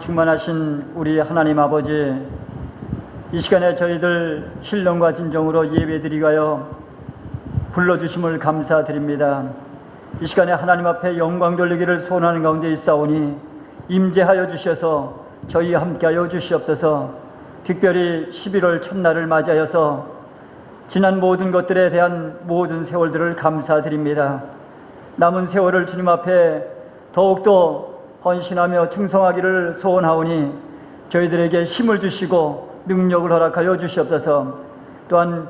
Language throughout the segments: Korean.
충만하신 우리 하나님 아버지, 이 시간에 저희들 신령과 진정으로 예배드리가요 불러주심을 감사드립니다. 이 시간에 하나님 앞에 영광 돌리기를 소원하는 가운데 있사오니 임재하여 주셔서 저희와 함께하여 주시옵소서. 특별히 11월 첫날을 맞이하여서 지난 모든 것들에 대한 모든 세월들을 감사드립니다. 남은 세월을 주님 앞에 더욱더 헌신하며 충성하기를 소원하오니 저희들에게 힘을 주시고 능력을 허락하여 주시옵소서. 또한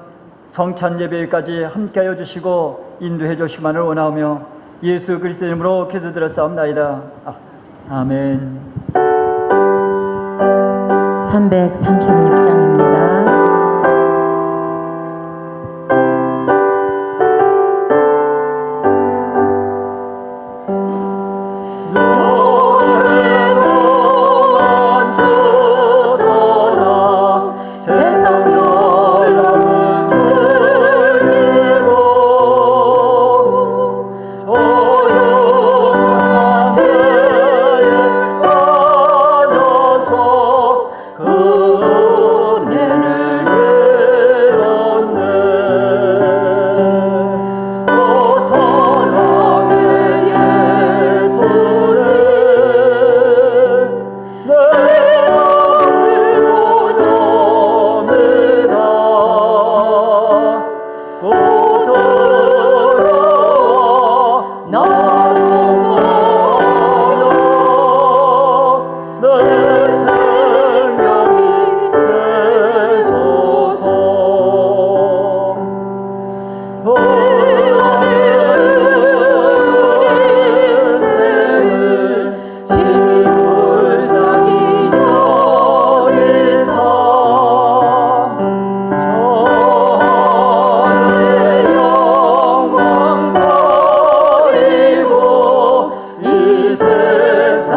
성찬 예배까지 함께하여 주시고 인도해 주시기만을 원하오며 예수 그리스도 이름으로 기도드렸사옵나이다. 아멘. 336장입니다.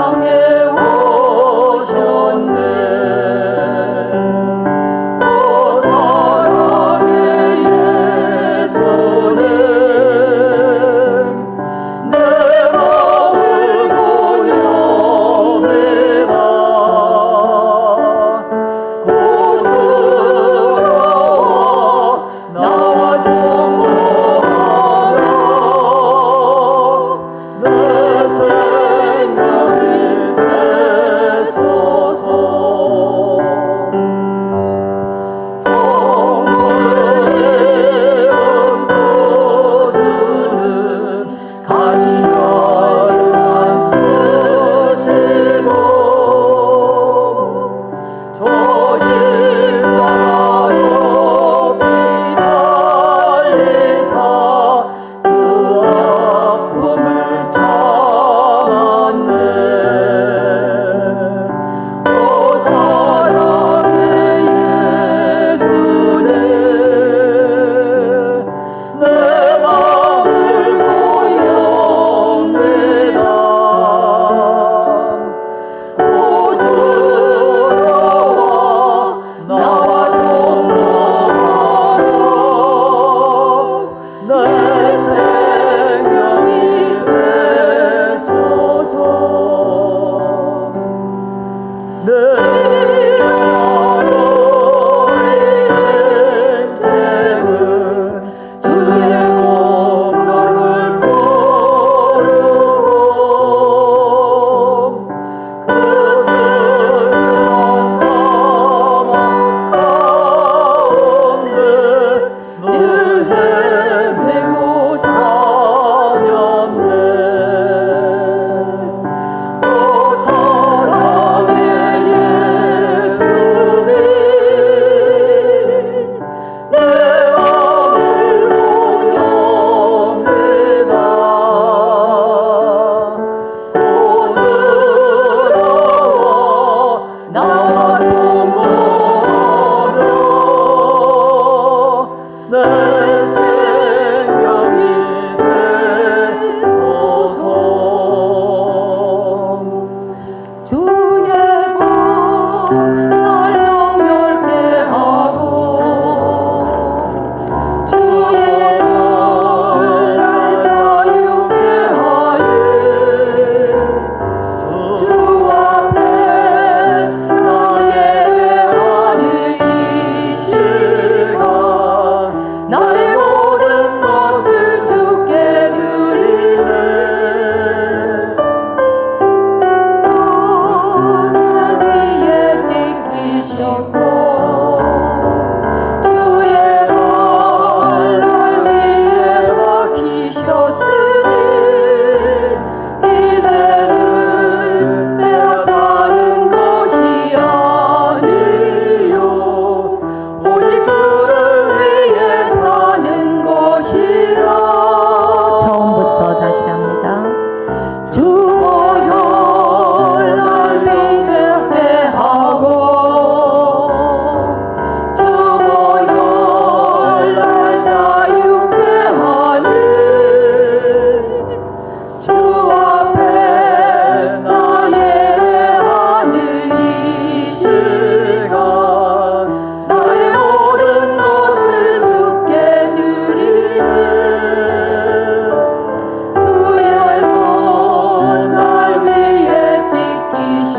사랑의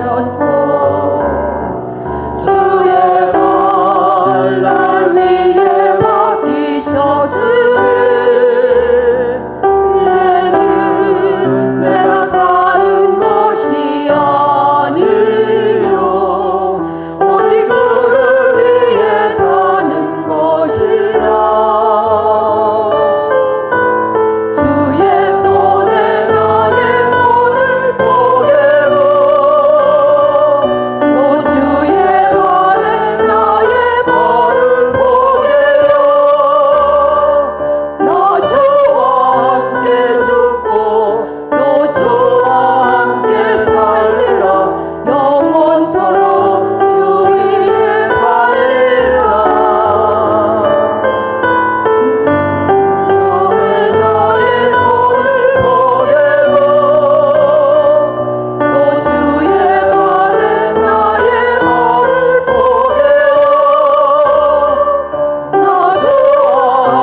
지키셨고 주의 발 날 위에 맡기셨으니 이제는 내가 사는 것이 아니요 오직 주를 위해 사는 것이라. 주의 손에 나의 손을 보게고 또 주의 발에 나의 발을 보게요. 나 주와 함께 죽고 또 주와 함께 살리라. 영원토록 주 위에 살리라. 나의 손을 보게고 또 주의 발에 나의 발을 보게요. 나 주와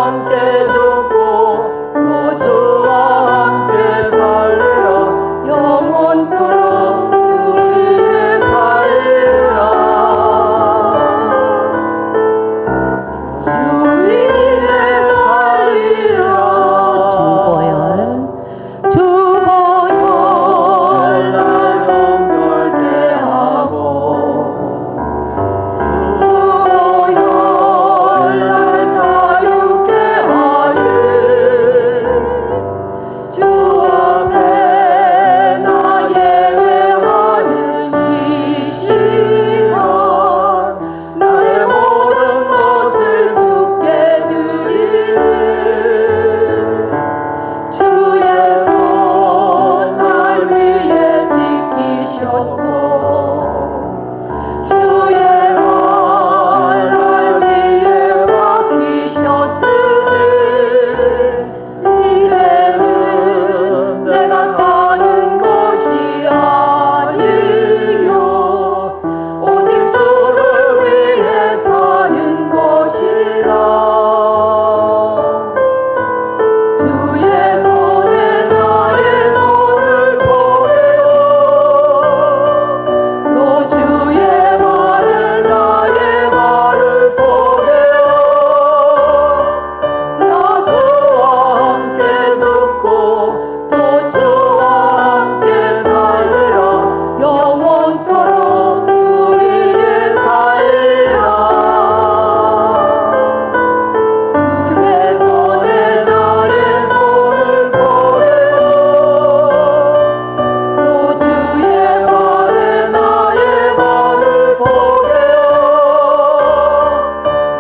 함께 죽고 또 주와 함께 살리라. 영원토록 주 위에 살리라. 주 위에 살리라. 주보혈 날 정결케 하고 주보혈 날 자유케 하리. 주 앞에 나 예배하는 이 시간 나의 모든 것을 주께 드리니 주의 손 날 위에 지키셨고 주의 발 날 위에 맡기셨으니 이제는 내가 사는 것이 아니요 오직 주를 위해 사는 것이라. 주의 손에 나의 손을 보게요 또 주의 발에 나의 발을 보게요. 나 주와 함께 죽고 또 주와 함께 살리라. 영원토록 주 위에 살리라. 주의 손에 나의 손을 보게요 또 주의 발에 나의 발을 보게요.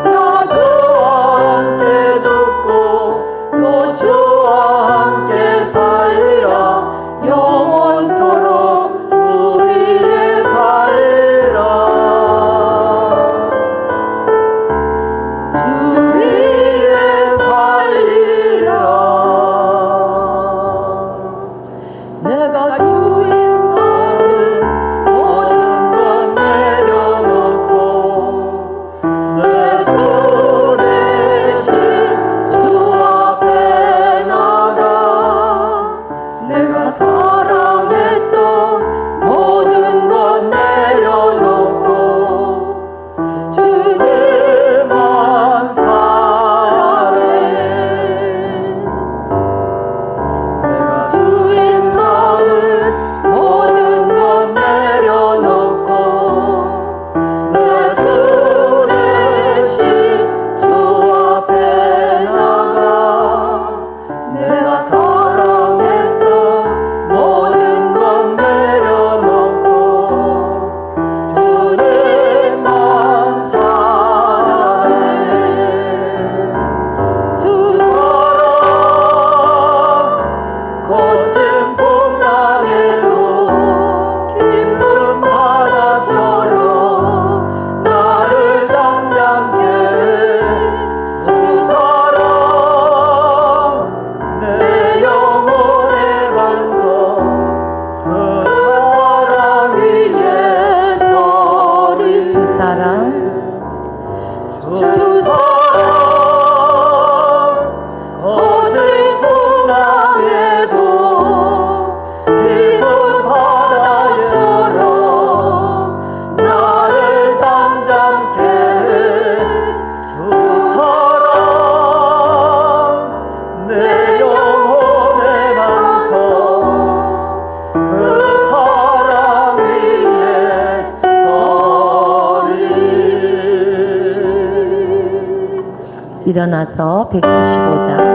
나 주와 함께 죽고 또 주와 함께 살리라. 영원토록 주 위에 살리라. 주 위에 살리라. 내가 주의 사는 모든 것 내려놓고 내 주 대신 주 앞에 나가 내가 사랑했던 모든 것 내려놓고 주님만 사랑해. 내가 주의 삶은 모든 것 내려놓고 내 주 대신 주 앞에 나가 내가 사랑했던 모든 것 내려놓고 주님만 사랑해. 주 사랑 거친 풍랑에도 기쁜 바다처럼 나를 잠잠케 주 사랑 내 영혼의 반석 그 사랑 위에 서리. 주 사랑 거친 풍랑에도 기쁜 바다처럼 일어나서 175장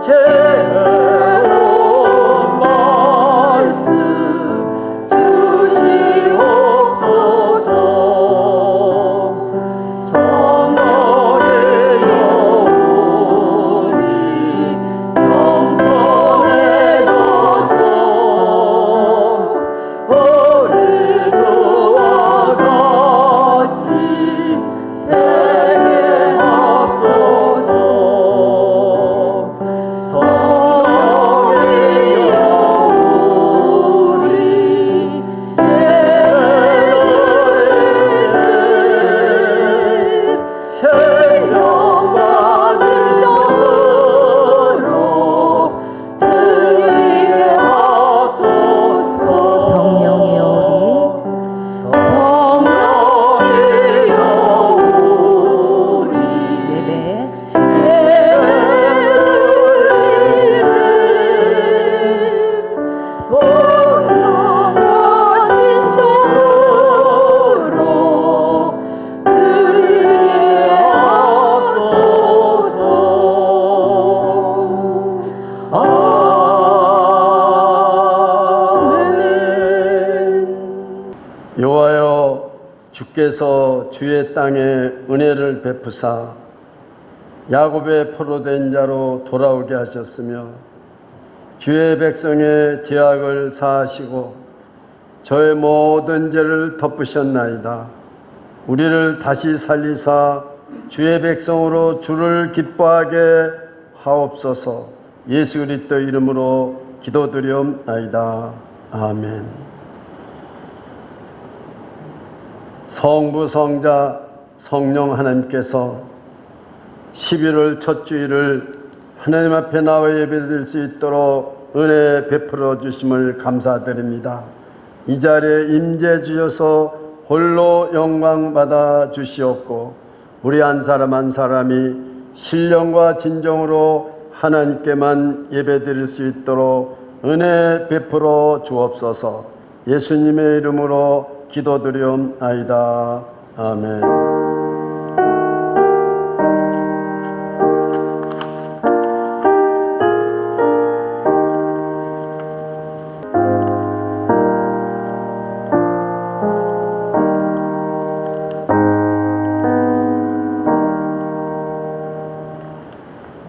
찬양합니다. 여호와여, 주께서 주의 땅에 은혜를 베푸사 야곱의 포로된 자로 돌아오게 하셨으며 주의 백성의 죄악을 사하시고 저의 모든 죄를 덮으셨나이다. 우리를 다시 살리사 주의 백성으로 주를 기뻐하게 하옵소서. 예수 그리스도 이름으로 기도드리옵나이다. 아멘. 성부, 성자, 성령 하나님께서 11월 첫 주일을 하나님 앞에 나와 예배드릴 수 있도록 은혜 베풀어 주심을 감사드립니다. 이 자리에 임재 주셔서 홀로 영광 받아 주시옵고 우리 한 사람 한 사람이 신령과 진정으로 하나님께만 예배드릴 수 있도록 은혜 베풀어 주옵소서. 예수님의 이름으로 기도드리옵나이다. 아멘.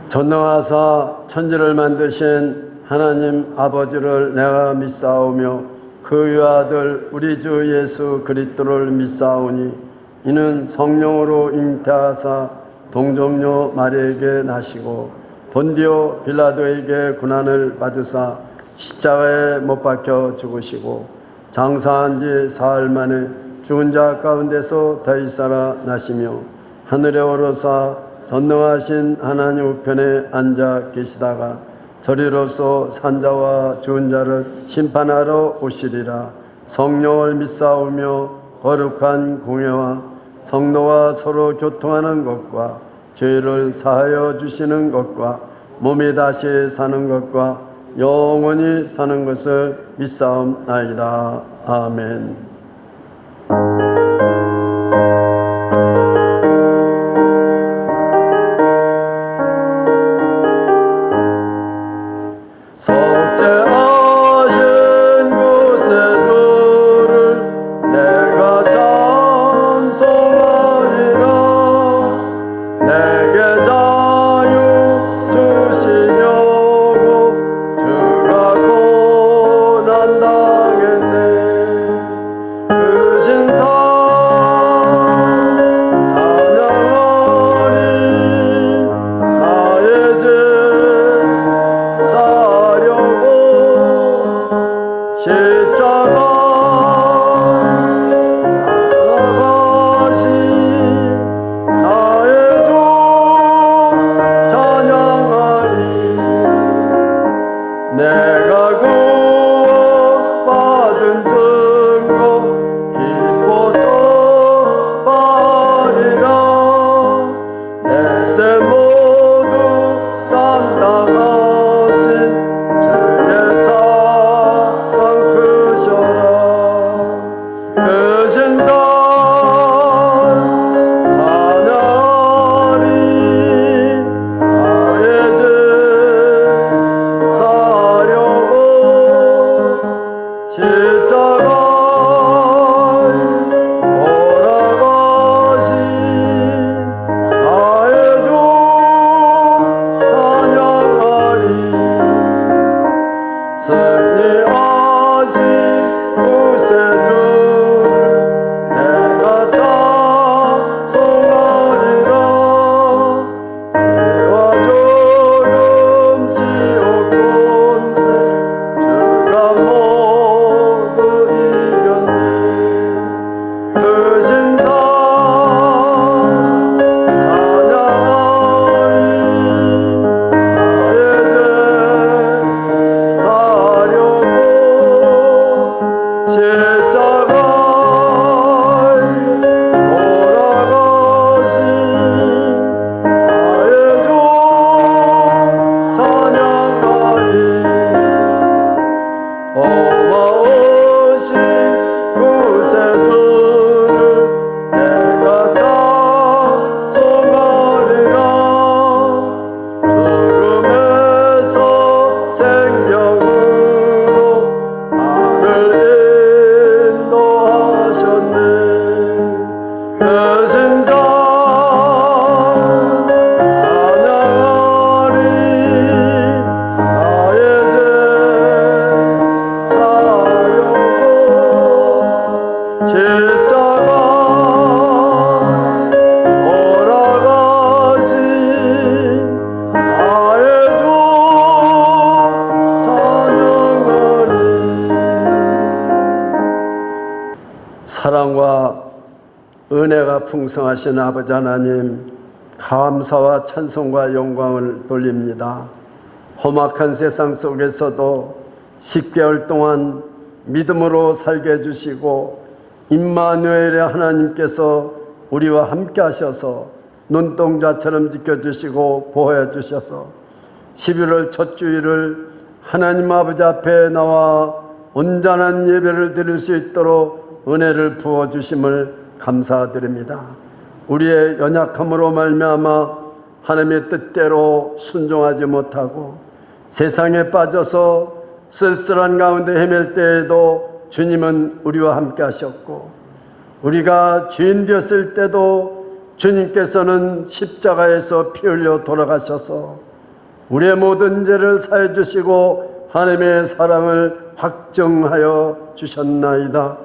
전능하사 천지를 만드신 하나님 아버지를 내가 믿사오며 그의 아들 우리 주 예수 그리스도를 믿사오니 이는 성령으로 잉태하사 동정녀 마리아에게 나시고 본디오 빌라도에게 고난을 받으사 십자가에 못 박혀 죽으시고 장사한 지 사흘 만에 죽은 자 가운데서 다시 살아나시며 하늘에 오르사 전능하신 하나님 우편에 앉아 계시다가 저리로서 산자와 죽은 자를 심판하러 오시리라. 성령을 믿사오며 거룩한 공회와 성도와 서로 교통하는 것과 죄를 사하여 주시는 것과 몸이 다시 사는 것과 영원히 사는 것을 믿사옵나이다. 아멘. 십자가 나가신 나의 주 찬양하리. 내가 구원받은 증거 기뻐 전파하리라. 내 죄 모두 담당하신 주의 사랑 크셔라. 크신 산 찬양하리. 나의 죄 사려고 십자가에 돌아가신 나의 주 찬양하리. 승리하신 구세주를 내가 찬송하리라. 죄와 죽음 지옥 권세 주가 모두 이겼네. 크신 산 찬양하리. 나의 죄 사려고 십자가에 돌아가신 나의 주 찬양하리. 고마우신 구세주를 내가 찬송하리라. 죽음에서 생명으로 나를 인도하셨네. 크신 산 찬양하리. 나의 죄 사려고 십자가에 돌아가신 나의 주 찬양하리. 사랑과 은혜가 풍성하신 아버지 하나님, 감사와 찬송과 영광을 돌립니다. 험악한 세상 속에서도 10개월 동안 믿음으로 살게 해주시고 임마누엘의 하나님께서 우리와 함께 하셔서 눈동자처럼 지켜주시고 보호해 주셔서 11월 첫 주일을 하나님 아버지 앞에 나와 온전한 예배를 드릴 수 있도록 은혜를 부어주심을 감사드립니다. 우리의 연약함으로 말미암아 하나님의 뜻대로 순종하지 못하고 세상에 빠져서 쓸쓸한 가운데 헤맬 때에도 주님은 우리와 함께 하셨고, 우리가 죄인 되었을 때도 주님께서는 십자가에서 피 흘려 돌아가셔서 우리의 모든 죄를 사해 주시고 하나님의 사랑을 확정하여 주셨나이다.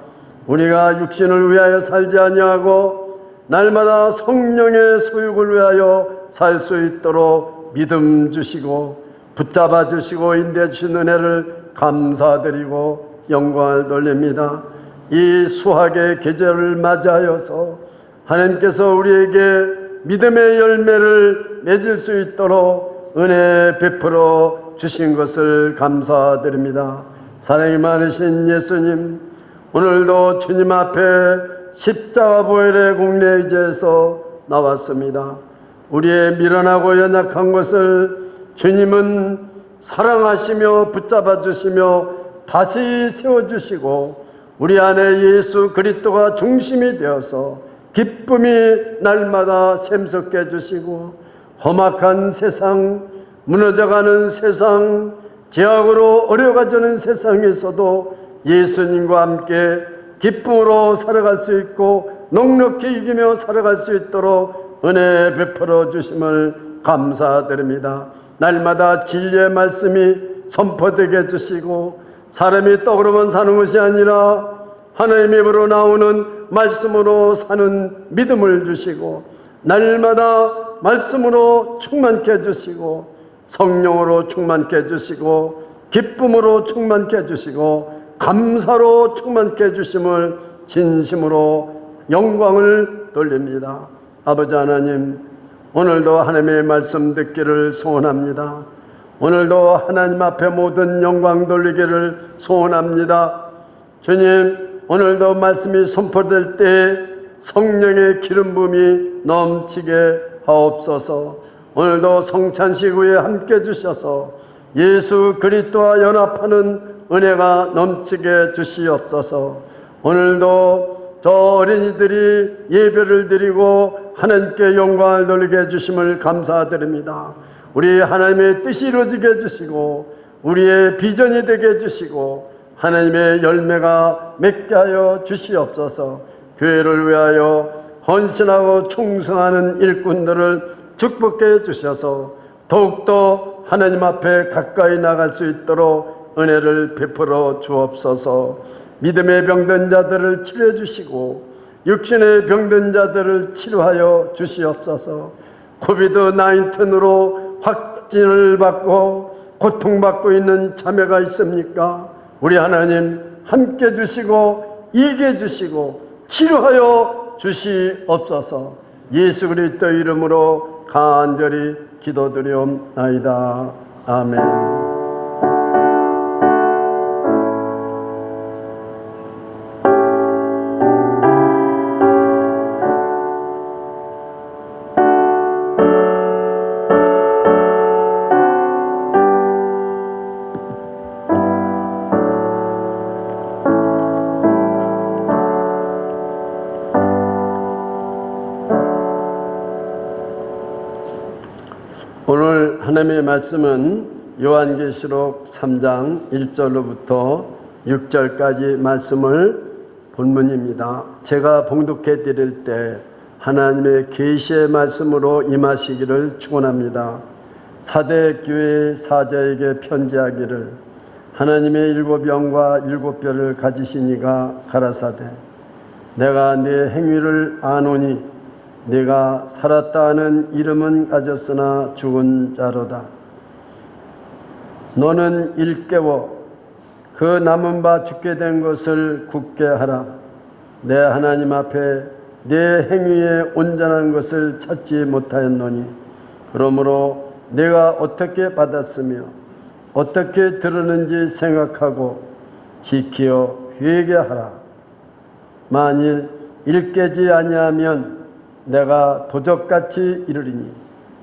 우리가 육신을 위하여 살지 아니하고 날마다 성령의 소육을 위하여 살 수 있도록 믿음 주시고 붙잡아 주시고 인도해 주신 은혜를 감사드리고 영광을 돌립니다. 이 수학의 계절을 맞이하여서 하나님께서 우리에게 믿음의 열매를 맺을 수 있도록 은혜 베풀어 주신 것을 감사드립니다. 사랑이 많으신 예수님, 오늘도 주님 앞에 십자가 보혈의 공례 의지해서 나왔습니다. 우리의 미련하고 연약한 것을 주님은 사랑하시며 붙잡아 주시며 다시 세워주시고 우리 안에 예수 그리스도가 중심이 되어서 기쁨이 날마다 샘솟게 해주시고 험악한 세상, 무너져가는 세상, 죄악으로 어려가지는 세상에서도 예수님과 함께 기쁨으로 살아갈 수 있고 넉넉히 이기며 살아갈 수 있도록 은혜 베풀어 주심을 감사드립니다. 날마다 진리의 말씀이 선포되게 해주시고 사람이 떡으로만 사는 것이 아니라 하나님의 입으로 나오는 말씀으로 사는 믿음을 주시고 날마다 말씀으로 충만케 해주시고 성령으로 충만케 해주시고 기쁨으로 충만케 해주시고 감사로 충만케 해주심을 진심으로 영광을 돌립니다. 아버지 하나님, 오늘도 하나님의 말씀 듣기를 소원합니다. 오늘도 하나님 앞에 모든 영광 돌리기를 소원합니다. 주님, 오늘도 말씀이 선포될 때 성령의 기름 부음이 넘치게 하옵소서. 오늘도 성찬식 후에 함께 해주셔서 예수 그리스도와 연합하는 은혜가 넘치게 주시옵소서. 오늘도 저 어린이들이 예배를 드리고 하나님께 영광을 돌리게 해주심을 감사드립니다. 우리 하나님의 뜻이 이루어지게 해주시고 우리의 비전이 되게 해주시고 하나님의 열매가 맺게 하여 주시옵소서. 교회를 위하여 헌신하고 충성하는 일꾼들을 축복해 주셔서 더욱더 하나님 앞에 가까이 나갈 수 있도록 은혜를 베풀어 주옵소서. 믿음의 병든 자들을 치료해 주시고 육신의 병든 자들을 치료하여 주시옵소서. 코비드-19으로 확진을 받고 고통받고 있는 자매가 있습니까? 우리 하나님 함께 주시고 이기해 주시고 치료하여 주시옵소서. 예수 그리스도 이름으로 간절히 기도드리옵나이다. 아멘. 오늘 하나님의 말씀은 요한계시록 3장 1절로부터 6절까지 말씀을 본문입니다. 제가 봉독해 드릴 때 하나님의 계시의 말씀으로 임하시기를 축원합니다. 사대 교회 사자에게 편지하기를 하나님의 일곱 영과 일곱 뼈를 가지신 이가 가라사대 내가 네 행위를 아노니 네가 살았다 하는 이름은 가졌으나 죽은 자로다. 너는 일깨워 그 남은 바 죽게 된 것을 굳게 하라. 내 하나님 앞에 네 행위에 온전한 것을 찾지 못하였노니 그러므로 내가 어떻게 받았으며 어떻게 들었는지 생각하고 지키어 회개하라. 만일 일깨지 아니하면 내가 도적같이 이르리니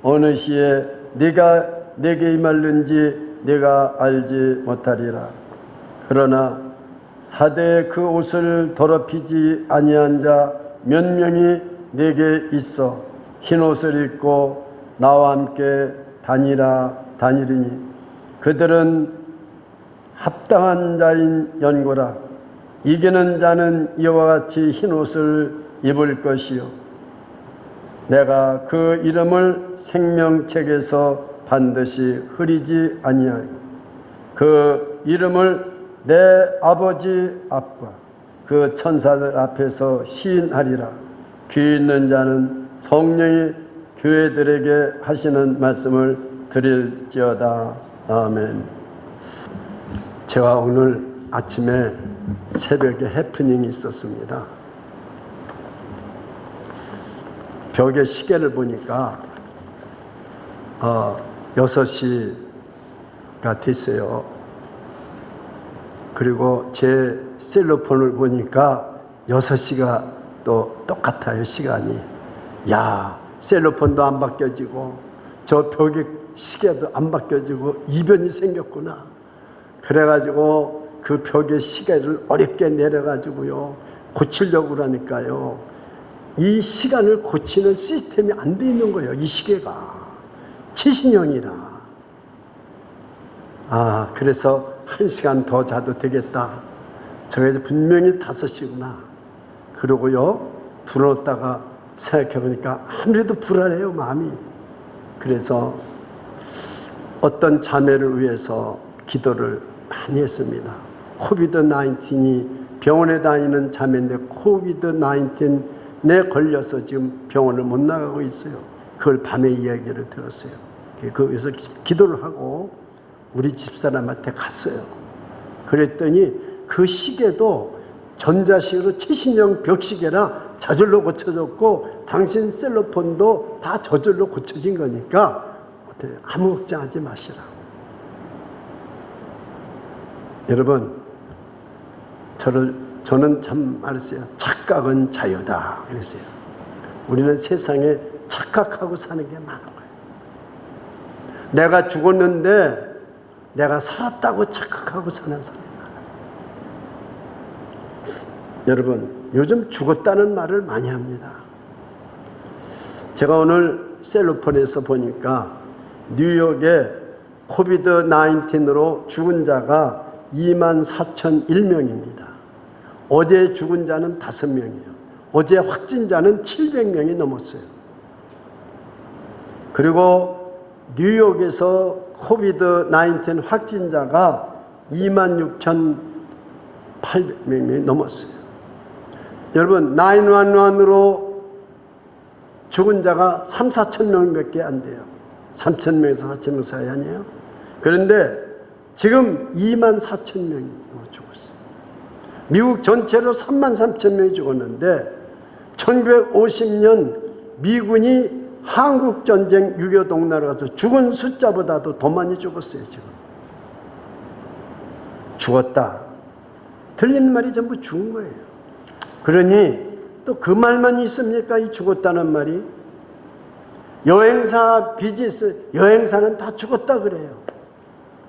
어느 시에 네가 내게 임할는지 네가 알지 못하리라. 그러나 사대의 그 옷을 더럽히지 아니한 자 몇 명이 내게 있어 흰 옷을 입고 나와 함께 다니리니 그들은 합당한 자인 연고라. 이기는 자는 이와 같이 흰 옷을 입을 것이요 내가 그 이름을 생명책에서 반드시 흐리지 아니하고 그 이름을 내 아버지 앞과 그 천사들 앞에서 시인하리라. 귀 있는 자는 성령이 교회들에게 하시는 말씀을 드릴지어다. 아멘. 제가 오늘 아침에 새벽에 해프닝이 있었습니다. 벽에 시계를 보니까 6시가 됐어요. 그리고 제 셀로폰을 보니까 6시가 또 똑같아요, 시간이. 야, 셀로폰도 안 바뀌어지고 저 벽에 시계도 안 바뀌어지고 이변이 생겼구나. 그래가지고 그 벽에 시계를 어렵게 내려가지고요 고치려고 그러니까요 이 시간을 고치는 시스템이 안 돼 있는 거예요. 이 시계가 70년이라. 그래서 1시간 더 자도 되겠다. 저에서 분명히 5시구나. 그러고요 들어오다가 생각해보니까 아무래도 불안해요, 마음이. 그래서 어떤 자매를 위해서 기도를 많이 했습니다. 코비드-19이 병원에 다니는 자매인데 코비드-19에 걸려서 지금 병원을 못 나가고 있어요. 그걸 밤에 이야기를 들었어요. 거기서 기도를 하고 우리 집사람한테 갔어요. 그랬더니 그 시계도 전자식으로 70년 벽시계라 저절로 고쳐졌고 당신 셀로폰도 다 저절로 고쳐진 거니까 아무 걱정하지 마시라. 여러분, 저는 참 말했어요. 착각은 자유다 그랬어요. 우리는 세상에 착각하고 사는 게 많은 거예요. 내가 죽었는데 내가 살았다고 착각하고 사는 사람이 많아요. 여러분, 요즘 죽었다는 말을 많이 합니다. 제가 오늘 셀로폰에서 보니까 뉴욕에 코비드-19로 죽은 자가 24,001명입니다. 어제 죽은 자는 5명이에요. 어제 확진자는 700명이 넘었어요. 그리고 뉴욕에서 코비드-19 확진자가 26,800명이 넘었어요. 여러분, 911으로 죽은 자가 3, 4천 명밖에 안 돼요. 3,000명에서 4,000명 사이 아니에요? 그런데 지금 24,000명이 죽었어요. 미국 전체로 33,000명이 죽었는데 1950년 미군이 한국전쟁 6.25 동나라 가서 죽은 숫자보다도 더 많이 죽었어요. 지금 죽었다. 들리는 말이 전부 죽은 거예요. 그러니 또 그 말만 있습니까? 이 죽었다는 말이. 여행사 비즈니스, 여행사는 다 죽었다 그래요.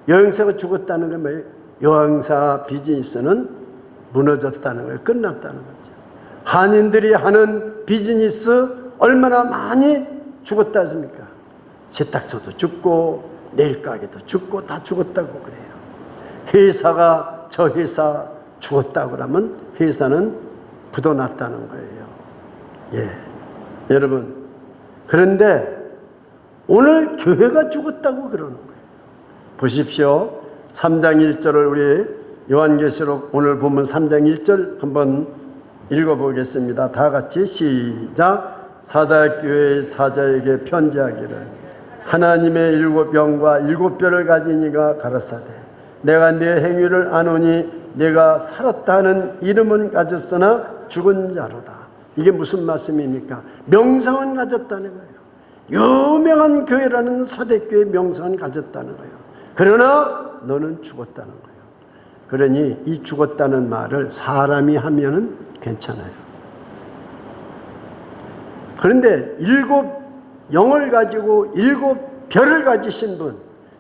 여행사가 죽었다는 건 뭐예요? 여행사 비즈니스는 무너졌다는 거예요. 끝났다는 거죠. 한인들이 하는 비즈니스 얼마나 많이 죽었다 했습니까? 세탁소도 죽고 내일 가게도 죽고 다 죽었다고 그래요. 회사가 저 회사 죽었다고 그러면 회사는 부도났다는 거예요. 예, 여러분, 그런데 오늘 교회가 죽었다고 그러는 거예요. 보십시오. 3장 1절을 우리 요한계시록 오늘 보면 3장 1절 한번 읽어보겠습니다. 다 같이 시작. 사다교회의 사자에게 편지하기를 하나님의 7 영과 7 뼈를 가진 이가 가라사대 내가 네 행위를 아노니 네가 살았다는 이름은 가졌으나 죽은 자로다. 이게 무슨 말씀입니까? 명성은 가졌다는 거예요. 유명한 교회라는 사대교회 명성은 가졌다는 거예요. 그러나 너는 죽었다는 거예요. 그러니 이 죽었다는 말을 사람이 하면은 괜찮아요. 그런데 7 영을 가지고 7 별을 가지신 분,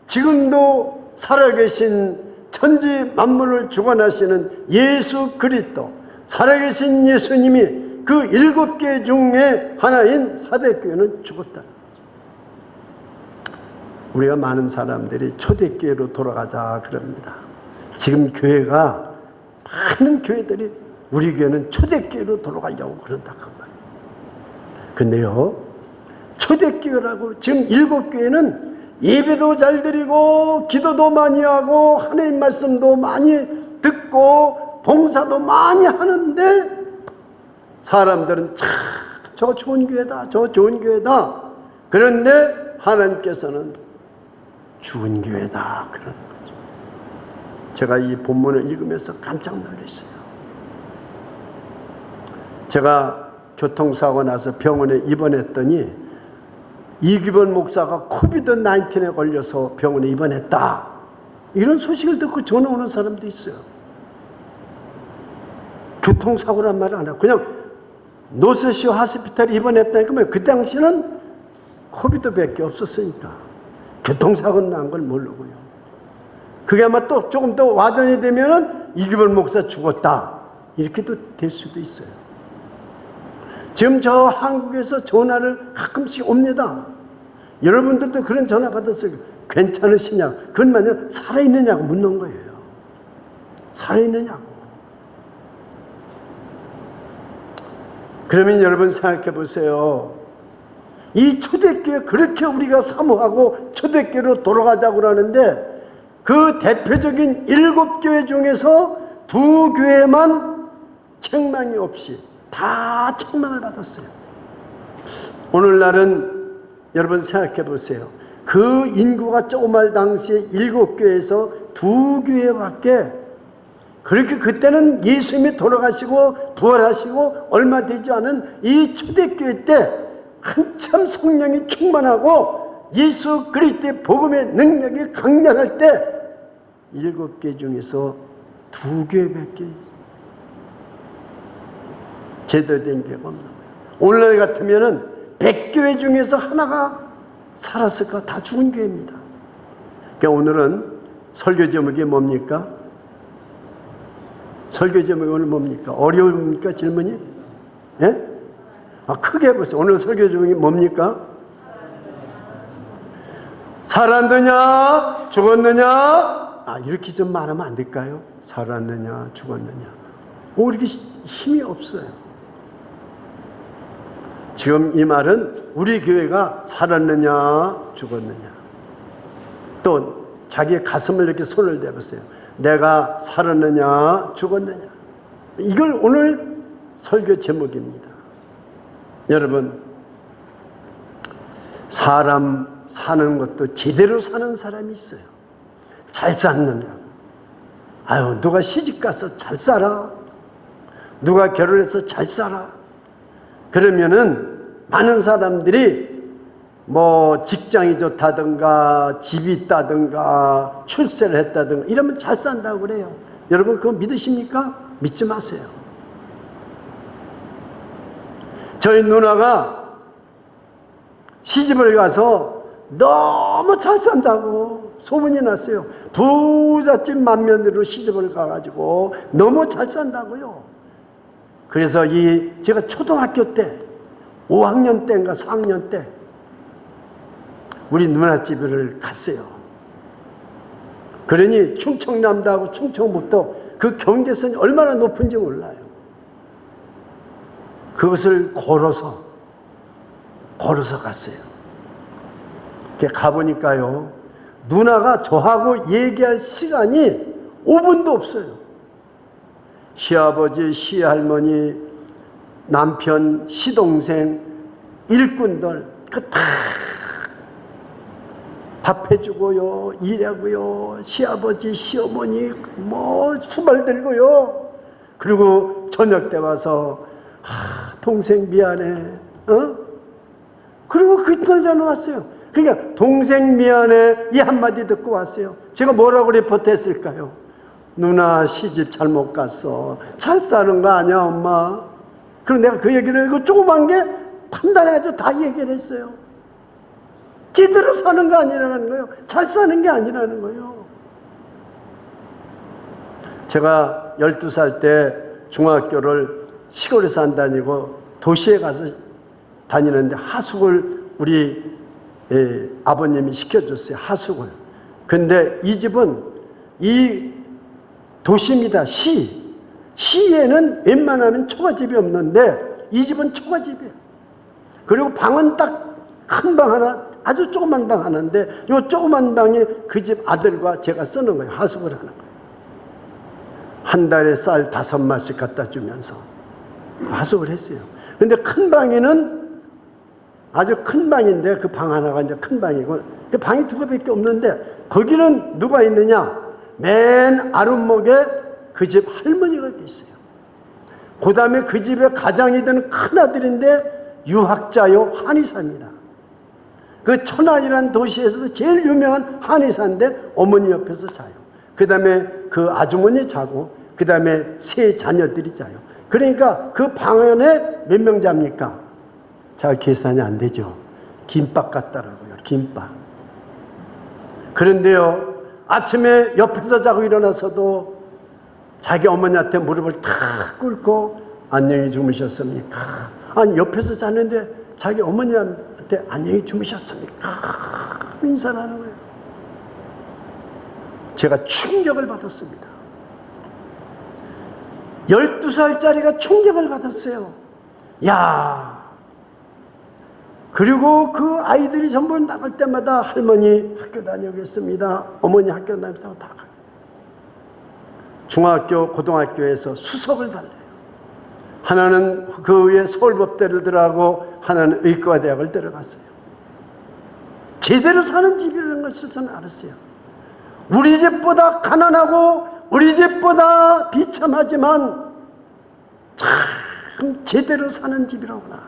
지금도 살아계신 천지 만물을 주관하시는 예수 그리스도, 살아계신 예수님이 그 7개 중에 하나인 사대교회는 죽었다. 우리가 많은 사람들이 초대교회로 돌아가자 그럽니다. 지금 교회가 많은 교회들이 우리 교회는 초대교회로 돌아가려고 그런다 그 말이에요. 근데요, 초대교회라고 지금 7교회는 예배도 잘 드리고 기도도 많이 하고 하나님 말씀도 많이 듣고 봉사도 많이 하는데 사람들은 참 저 좋은 교회다, 저 좋은 교회다. 그런데 하나님께서는 죽은 교회다 그러는 거죠. 제가 이 본문을 읽으면서 깜짝 놀랐어요. 제가 교통사고 나서 병원에 입원했더니 이규범 목사가 코비드-19에 걸려서 병원에 입원했다. 이런 소식을 듣고 전화 오는 사람도 있어요. 교통사고란 말을 안 하고 그냥 노스시 하스피탈에 입원했다니까 그 당시는 코비드밖에 없었으니까 교통사고 난 걸 모르고요. 그게 아마 또 조금 더 와전이 되면은 이규범 목사 죽었다 이렇게도 될 수도 있어요. 지금 저 한국에서 전화를 가끔씩 옵니다. 여러분들도 그런 전화 받았어요. 괜찮으시냐? 그건 만약 살아있느냐고 묻는 거예요. 살아있느냐고. 그러면 여러분 생각해 보세요. 이 초대교회 그렇게 우리가 사모하고 초대교회로 돌아가자고 하는데 그 대표적인 7교회 중에서 2교회만 책망이 없이 다 책망을 받았어요. 오늘날은 여러분 생각해 보세요. 그 인구가 조그말 당시에 7교회에서 2교회밖에 그렇게 그때는 예수님이 돌아가시고 부활하시고 얼마 되지 않은 이 초대교회 때 한참 성령이 충만하고 예수 그리스도의 복음의 능력이 강렬할 때 7개 중에서 2개밖에 제대로 된 교회가 없는 거예요. 오늘날 같으면은 100교회 중에서 하나가 살았을까? 다 죽은 교회입니다. 그러니까 오늘은 설교 제목이 뭡니까? 설교 제목이 오늘 뭡니까? 어려웁니까? 질문이? 예? 크게 해보세요. 오늘 설교 제목이 뭡니까? 살았느냐? 죽었느냐? 이렇게 좀 말하면 안 될까요? 살았느냐? 죽었느냐? 이렇게 힘이 없어요. 지금 이 말은 우리 교회가 살았느냐? 죽었느냐? 또 자기의 가슴을 이렇게 손을 대보세요. 내가 살았느냐? 죽었느냐? 이걸 오늘 설교 제목입니다. 여러분, 사람 사는 것도 제대로 사는 사람이 있어요. 잘 샀느냐? 누가 시집가서 잘 살아? 누가 결혼해서 잘 살아? 그러면은 많은 사람들이 뭐 직장이 좋다든가 집이 있다든가 출세를 했다든가 이러면 잘 산다고 그래요. 여러분 그거 믿으십니까? 믿지 마세요. 저희 누나가 시집을 가서 너무 잘 산다고 소문이 났어요. 부잣집 맏며느리로 시집을 가가지고 너무 잘 산다고요. 그래서 제가 초등학교 때 5학년 때인가 4학년 때 우리 누나 집을 갔어요. 그러니 충청남도하고 충청북도 그 경계선이 얼마나 높은지 몰라요. 그것을 걸어서 갔어요. 가보니까요, 누나가 저하고 얘기할 시간이 5분도 없어요. 시아버지, 시할머니, 남편, 시동생, 일꾼들 다 밥 해주고요, 일하고요, 시아버지, 시어머니 뭐 수발 들고요. 그리고 저녁 때 와서 동생 미안해, 그리고 그날 전화 왔어요. 그러니까 동생 미안해 이 한마디 듣고 왔어요. 제가 뭐라고 리포트했을까요? 누나 시집 잘못 갔어. 잘 사는 거 아니야 엄마? 그럼 내가 그 얘기를 그 조그만 게 판단해가지고 다 얘기를 했어요. 제대로 사는 거 아니라는 거예요. 잘 사는 게 아니라는 거예요. 제가 12살 때 중학교를 시골에서 안 다니고 도시에 가서 다니는데 하숙을 우리 아버님이 시켜줬어요. 하숙을. 근데 이 집은 이 도시입니다. 시에는 웬만하면 초가집이 없는데 이 집은 초가집이에요. 그리고 방은 딱 큰 방 하나, 아주 조그만 방 하나인데 이 조그만 방에 그 집 아들과 제가 쓰는 거예요. 하숙을 하는 거예요. 한 달에 쌀 5마씩 갖다 주면서 하숙을 했어요. 근데 큰 방에는 아주 큰 방인데 그 방 하나가 이제 큰 방이고 그 방이 2개밖에 없는데 거기는 누가 있느냐? 맨 아랫목에 그 집 할머니가 계세요. 그 다음에 그 집의 가장이 되는 큰아들인데 유학자요, 한의사입니다. 그 천안이라는 도시에서도 제일 유명한 한의사인데 어머니 옆에서 자요. 그 다음에 그 아주머니 자고 그 다음에 3 자녀들이 자요. 그러니까 그 방 안에 몇 명 잡니까? 잘 계산이 안 되죠. 김밥 같더라고요. 김밥. 그런데요, 아침에 옆에서 자고 일어나서도 자기 어머니한테 무릎을 탁 꿇고 안녕히 주무셨습니까? 아니 옆에서 자는데 자기 어머니한테 안녕히 주무셨습니까? 인사를 하는 거예요. 제가 충격을 받았습니다. 12살짜리가 충격을 받았어요. 야, 그리고 그 아이들이 전부 나갈 때마다 할머니 학교 다녀오겠습니다. 어머니 학교 다니면서 다 가요. 중학교, 고등학교에서 수석을 달래요. 하나는 그 위에 서울법대를 들어가고 하나는 의과대학을 들어갔어요. 제대로 사는 집이라는 것을 저는 알았어요. 우리 집보다 가난하고 우리 집보다 비참하지만 참 제대로 사는 집이라구나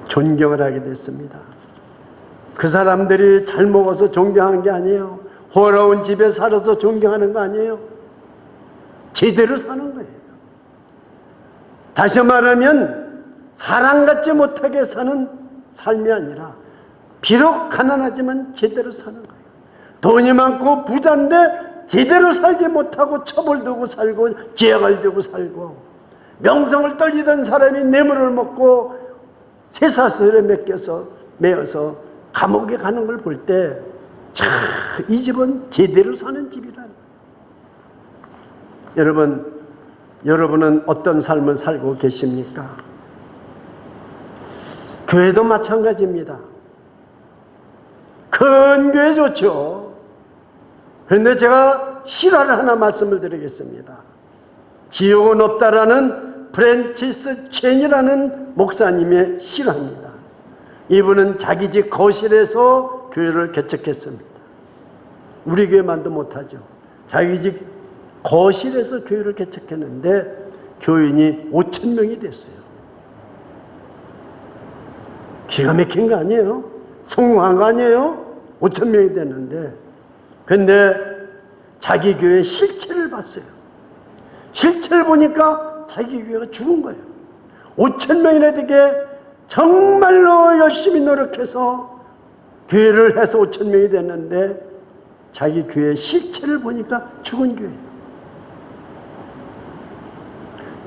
존경을 하게 됐습니다. 그 사람들이 잘 먹어서 존경한 게 아니에요. 호러운 집에 살아서 존경하는 거 아니에요. 제대로 사는 거예요. 다시 말하면 사랑받지 못하게 사는 삶이 아니라 비록 가난하지만 제대로 사는 거예요. 돈이 많고 부자인데 제대로 살지 못하고 처벌되고 살고 죄악을 지고 살고, 명성을 떨리던 사람이 뇌물을 먹고 쇠사슬에 매어서 감옥에 가는 걸 볼 때 이 집은 제대로 사는 집이란. 여러분은 어떤 삶을 살고 계십니까? 교회도 마찬가지입니다. 큰 교회 좋죠. 그런데 제가 실화를 하나 말씀을 드리겠습니다. 지옥은 없다라는 프랜치스 첸이라는 목사님의 실화입니다. 이분은 자기 집 거실에서 교회를 개척했습니다. 우리 교회만도 못하죠. 자기 집 거실에서 교회를 개척했는데 교인이 5,000명이 됐어요. 기가 막힌 거 아니에요? 성공한 거 아니에요? 5,000명이 됐는데, 근데 자기 교회 실체를 봤어요. 실체를 보니까 자기 교회가 죽은 거예요. 5,000명이나 되게 정말로 열심히 노력해서 교회를 해서 5,000명이 됐는데 자기 교회 실체를 보니까 죽은 교회예요.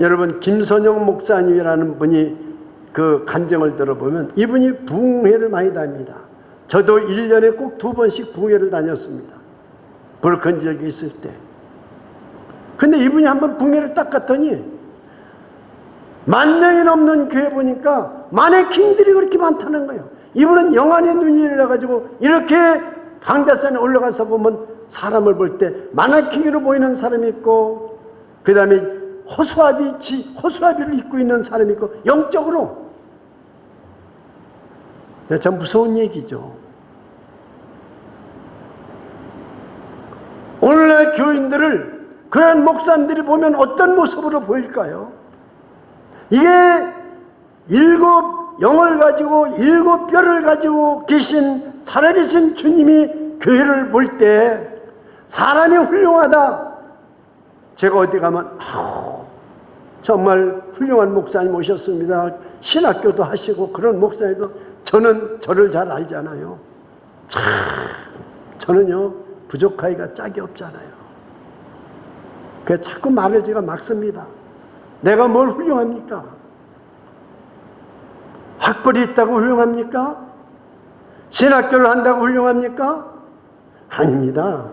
여러분, 김선영 목사님이라는 분이 그 간증을 들어보면 이분이 부흥회를 많이 다닙니다. 저도 1년에 꼭 2번씩 부흥회를 다녔습니다. 불큰 지역에 있을 때. 근데 이분이 한번 부흥회를 딱 갔더니 10,000명이 넘는 교회 보니까 마네킹들이 그렇게 많다는 거예요. 이분은 영안의 눈이라 가지고 이렇게 강대산에 올라가서 보면 사람을 볼 때 마네킹으로 보이는 사람이 있고, 그 다음에 호수아비를 입고 있는 사람이 있고, 영적으로 참 무서운 얘기죠. 오늘날 교인들을 그런 목사님들이 보면 어떤 모습으로 보일까요? 이게 7 영을 가지고 7 뼈를 가지고 계신 살아계신 주님이 교회를 볼 때 사람이 훌륭하다. 제가 어디 가면 정말 훌륭한 목사님 오셨습니다. 신학교도 하시고 그런 목사님도, 저는 저를 잘 알잖아요. 저는요 부족하기가 짝이 없잖아요. 그래서 자꾸 말을 제가 막습니다. 내가 뭘 훌륭합니까? 학벌이 있다고 훌륭합니까? 신학교를 한다고 훌륭합니까? 아닙니다.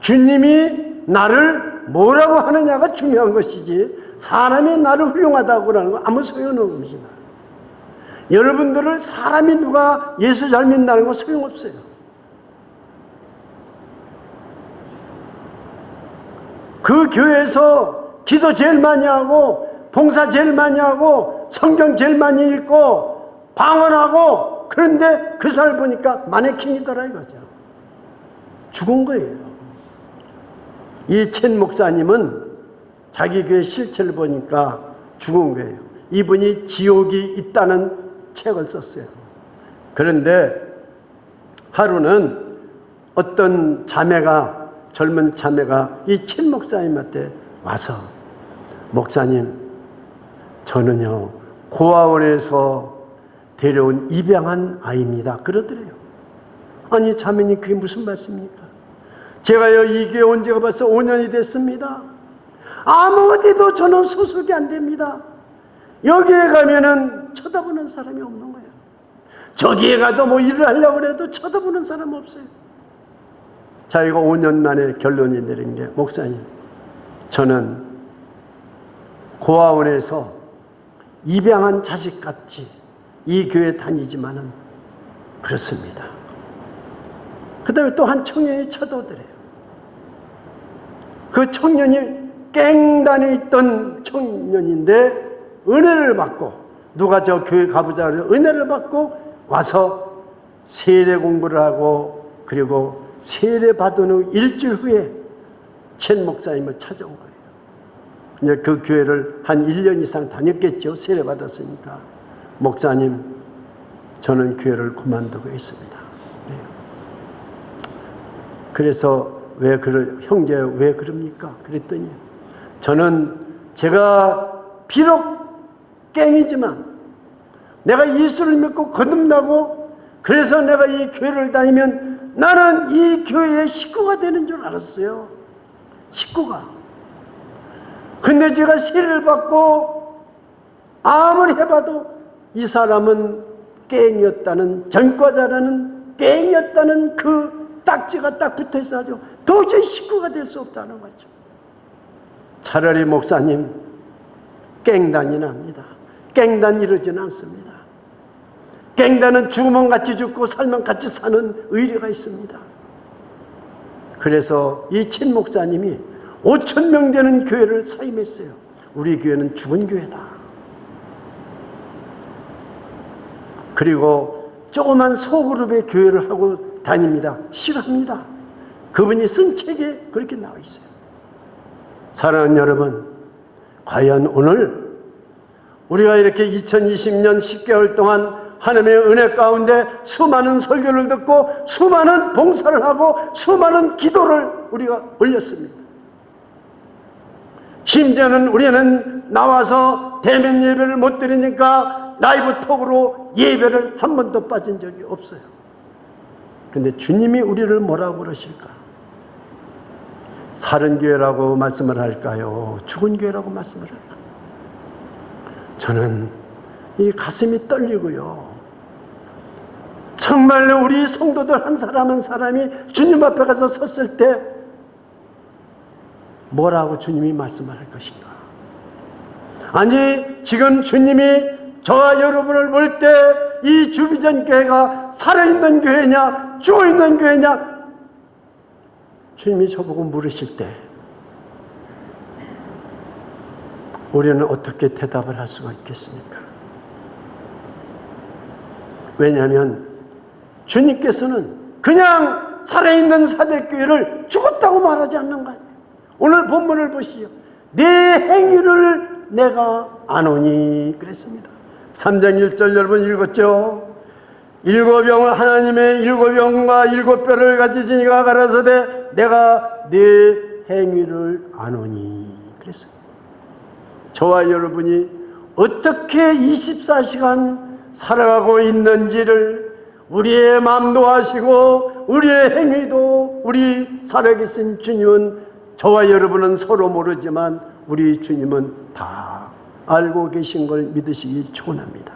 주님이 나를 뭐라고 하느냐가 중요한 것이지, 사람이 나를 훌륭하다고 하는 건 아무 소용없는 것이다. 여러분들을 사람이 누가 예수 잘 믿는다는 건 소용없어요. 그 교회에서 기도 제일 많이 하고 봉사 제일 많이 하고 성경 제일 많이 읽고 방언하고, 그런데 그 사람을 보니까 마네킹이더라 이거죠. 죽은 거예요. 이 첸 목사님은 자기 교회 실체를 보니까 죽은 거예요. 이분이 지옥이 있다는 책을 썼어요. 그런데 하루는 어떤 젊은 자매가 이 첸 목사님한테 와서, 목사님, 저는요 고아원에서 데려온 입양한 아이입니다. 그러더래요. 아니 자매님, 그게 무슨 말씀입니까? 제가요 이 교회 온 지가 벌써 5년이 됐습니다. 아무 어디도 저는 소속이 안 됩니다. 여기에 가면은 쳐다보는 사람이 없는 거예요. 저기에 가도 뭐 일을 하려고 해도 쳐다보는 사람 없어요. 자기가 5년 만에 결론이 내린 게, 목사님, 저는 고아원에서 입양한 자식같이 이 교회 다니지만은 그렇습니다. 그 다음에 또 한 청년이 쳐다오더래요. 그 청년이 깽단에 있던 청년인데 은혜를 받고, 누가 저 교회 가보자 그래서 은혜를 받고 와서 세례 공부를 하고, 그리고 세례 받은 후 일주일 후에 첸 목사님을 찾아온 거예요. 이제 그 교회를 한 1년 이상 다녔겠죠. 세례받았으니까. 목사님, 저는 교회를 그만두고 있습니다. 네. 그래서 형제 왜 그럽니까? 그랬더니 제가 비록 깽이지만 내가 예수를 믿고 거듭나고 그래서 내가 이 교회를 다니면 나는 이 교회의 식구가 되는 줄 알았어요. 식구가. 근데 제가 세례를 받고 아무리 해봐도 이 사람은 깽이었다는, 전과자라는 깽이었다는 그 딱지가 딱 붙어있어가지고 도저히 식구가 될 수 없다는 거죠. 차라리 목사님, 깽단이 납니다. 깽단 이러지는 않습니다. 깽단은 죽으면 같이 죽고 살면 같이 사는 의리가 있습니다. 그래서 이 친 목사님이 5,000명 되는 교회를 사임했어요. 우리 교회는 죽은 교회다. 그리고 조그만 소그룹의 교회를 하고 다닙니다. 싫어합니다. 그분이 쓴 책에 그렇게 나와 있어요. 사랑하는 여러분, 과연 오늘 우리가 이렇게 2020년 10개월 동안 하나님의 은혜 가운데 수많은 설교를 듣고 수많은 봉사를 하고 수많은 기도를 우리가 올렸습니다. 심지어는 우리는 나와서 대면 예배를 못 드리니까 라이브 톡으로 예배를 한 번도 빠진 적이 없어요. 근데 주님이 우리를 뭐라고 그러실까? 살은 교회라고 말씀을 할까요? 죽은 교회라고 말씀을 할까? 저는 이 가슴이 떨리고요. 정말로 우리 성도들 한 사람 한 사람이 주님 앞에 가서 섰을 때 뭐라고 주님이 말씀을 할 것인가? 아니, 지금 주님이 저와 여러분을 볼 때 이 주비전 교회가 살아있는 교회냐 죽어있는 교회냐 주님이 저보고 물으실 때 우리는 어떻게 대답을 할 수가 있겠습니까? 왜냐하면 주님께서는 그냥 살아있는 사대교회를 죽었다고 말하지 않는 거예요. 오늘 본문을 보시오. 내 행위를 내가 아노니 그랬습니다. 3장 1절 여러분 읽었죠? 일곱 영을 하나님의 일곱 영과 일곱 뼈를 가지신 이가 가라사대 내가 내 행위를 아노니 그랬어요. 저와 여러분이 어떻게 24시간 살아가고 있는지를 우리의 마음도 아시고 우리의 행위도 우리 살아계신 주님은 저와 여러분은 서로 모르지만 우리 주님은 다 알고 계신 걸 믿으시기 축원합니다.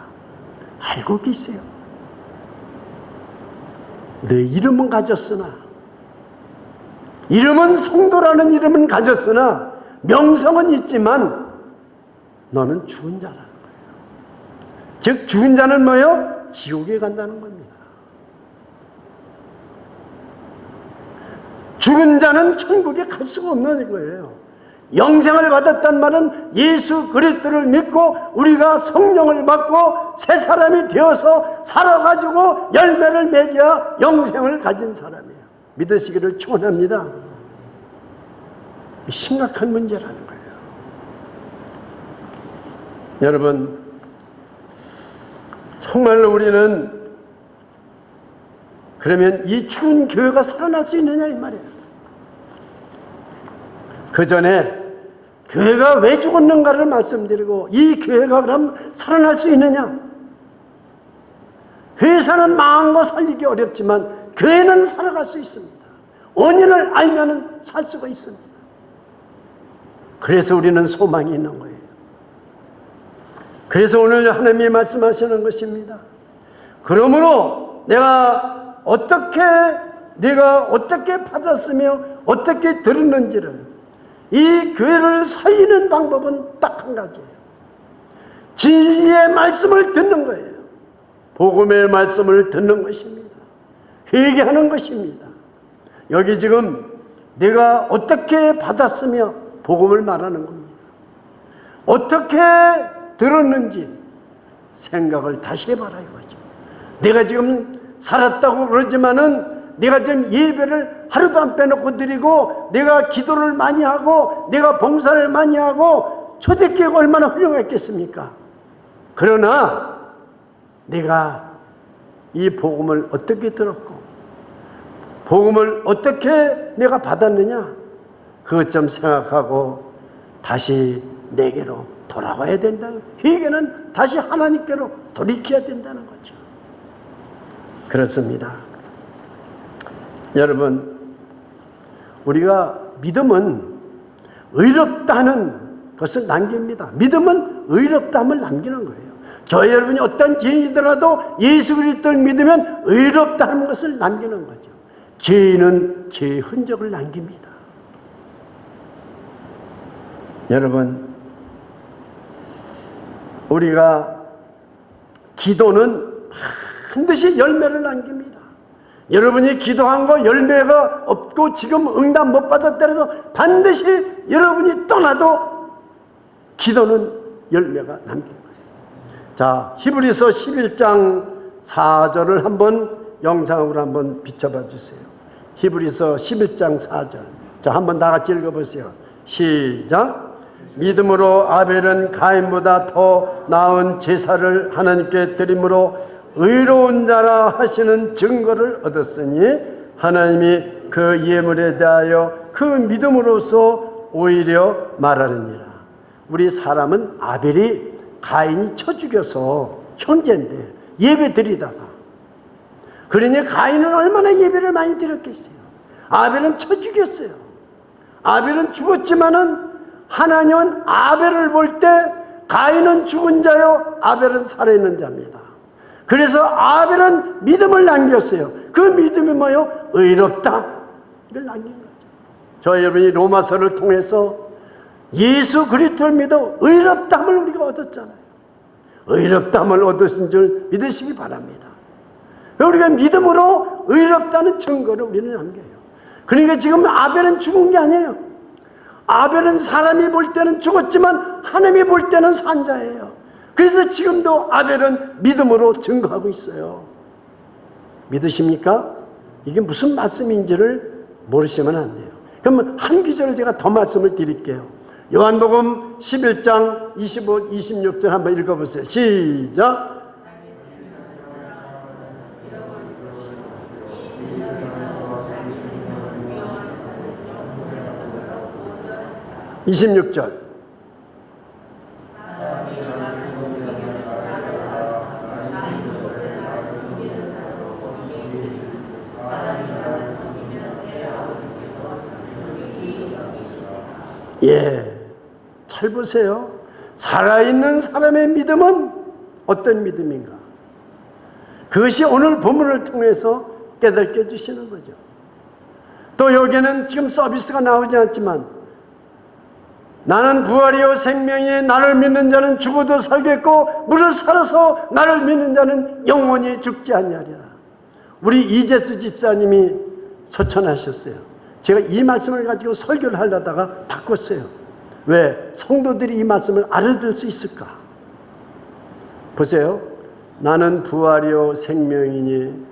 알고 계세요. 내 이름은 가졌으나 이름은 성도라는 이름은 가졌으나 명성은 있지만 너는 죽은 자라는 거예요. 즉 죽은 자는 뭐예요? 지옥에 간다는 겁니다. 죽은 자는 천국에 갈 수가 없는 거예요. 영생을 받았단 말은 예수 그리스도를 믿고 우리가 성령을 받고 새 사람이 되어서 살아가지고 열매를 맺어야 영생을 가진 사람이에요. 믿으시기를 축원합니다. 심각한 문제라는 거예요. 여러분, 정말로 우리는 그러면 이 죽은 교회가 살아날 수 있느냐 이 말이에요. 그 전에 교회가 왜 죽었는가를 말씀드리고 이 교회가 그럼 살아날 수 있느냐? 회사는 망한 거 살리기 어렵지만 교회는 살아갈 수 있습니다. 원인을 알면 살 수가 있습니다. 그래서 우리는 소망이 있는 거예요. 그래서 오늘 하나님이 말씀하시는 것입니다. 그러므로 내가 어떻게 받았으며 어떻게 들었는지를 이 교회를 살리는 방법은 딱 한 가지예요. 진리의 말씀을 듣는 거예요. 복음의 말씀을 듣는 것입니다. 회개하는 것입니다. 여기 지금 내가 어떻게 받았으며 복음을 말하는 겁니다. 어떻게 들었는지 생각을 다시 해봐라 이거죠. 내가 지금 살았다고 그러지만은 내가 지금 예배를 하루도 안 빼놓고 드리고 내가 기도를 많이 하고 내가 봉사를 많이 하고 초대교회가 얼마나 훌륭했겠습니까? 그러나 내가 이 복음을 어떻게 들었고 복음을 어떻게 내가 받았느냐, 그것 좀 생각하고 다시 내게로 돌아와야 된다. 회개는 다시 하나님께로 돌이켜야 된다는 거죠. 그렇습니다. 여러분, 우리가 믿음은 의롭다는 것을 남깁니다. 믿음은 의롭다함을 남기는 거예요. 저 여러분이 어떤 죄인이더라도 예수 그리스도를 믿으면 의롭다는 것을 남기는 거죠. 죄인은 죄의 흔적을 남깁니다. 여러분, 우리가 기도는 반드시 열매를 남깁니다. 여러분이 기도한 거 열매가 없고 지금 응답 못 받았더라도 반드시 여러분이 떠나도 기도는 열매가 남깁니다. 자, 히브리서 11장 4절을 한번 영상으로 한번 비춰봐 주세요. 히브리서 11장 4절. 자, 한번 다 같이 읽어보세요. 시작. 믿음으로 아벨은 가인보다 더 나은 제사를 하나님께 드림으로 의로운 자라 하시는 증거를 얻었으니 하나님이 그 예물에 대하여 그 믿음으로써 오히려 말하느니라. 우리 사람은 아벨이 가인이 쳐 죽여서 형제인데 예배 드리다가, 그러니 가인은 얼마나 예배를 많이 드렸겠어요. 아벨은 쳐 죽였어요. 아벨은 죽었지만은 하나님은 아벨을 볼 때 가인은 죽은 자요 아벨은 살아있는 자입니다. 그래서 아벨은 믿음을 남겼어요. 그 믿음이 뭐요? 의롭다. 이걸 남긴 거죠. 저 여러분이 로마서를 통해서 예수 그리스도를 믿어 의롭다함을 우리가 얻었잖아요. 의롭다함을 얻으신 줄 믿으시기 바랍니다. 우리가 믿음으로 의롭다는 증거를 우리는 남겨요. 그러니까 지금 아벨은 죽은 게 아니에요. 아벨은 사람이 볼 때는 죽었지만 하나님이 볼 때는 산 자예요. 그래서 지금도 아벨은 믿음으로 증거하고 있어요. 믿으십니까? 이게 무슨 말씀인지를 모르시면 안 돼요. 그러면 한 구절을 제가 더 말씀을 드릴게요. 요한복음 11장 25, 26절 한번 읽어보세요. 시작. 26절. 예, 잘 보세요. 살아있는 사람의 믿음은 어떤 믿음인가? 그것이 오늘 본문을 통해서 깨닫게 해주시는 거죠. 또 여기는 지금 서비스가 나오지 않지만 나는 부활이요 생명이 나를 믿는 자는 죽어도 살겠고 무릇 살아서 나를 믿는 자는 영원히 죽지 아니하리라. 우리 이재수 집사님이 소천하셨어요. 제가 이 말씀을 가지고 설교를 하려다가 바꿨어요. 왜? 성도들이 이 말씀을 알아들 수 있을까? 보세요. 나는 부활이요 생명이니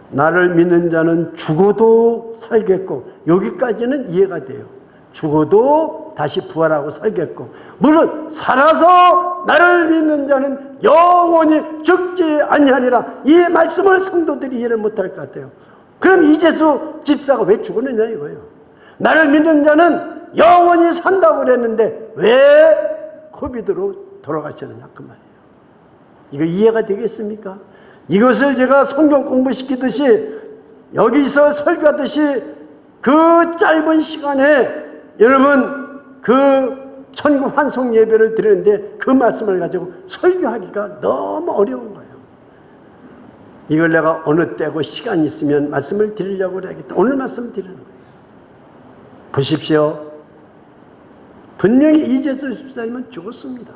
나를 믿는 자는 죽어도 살겠고, 여기까지는 이해가 돼요. 죽어도 다시 부활하고 살겠고 물론 살아서 나를 믿는 자는 영원히 죽지 아니하리라. 이 말씀을 성도들이 이해를 못할 것 같아요. 그럼 이재수 집사가 왜 죽었느냐 이거예요. 나를 믿는 자는 영원히 산다고 그랬는데 왜 코비드로 돌아가셨느냐 그 말이에요. 이거 이해가 되겠습니까? 이것을 제가 성경 공부시키듯이 여기서 설교하듯이 그 짧은 시간에 여러분 그 천국 환송 예배를 드리는데 그 말씀을 가지고 설교하기가 너무 어려운 거예요. 이걸 내가 어느 때고 시간이 있으면 말씀을 드리려고 그래야겠다. 오늘 말씀 드리는 거예요. 보십시오. 분명히 이재수 집사님은 죽었습니다.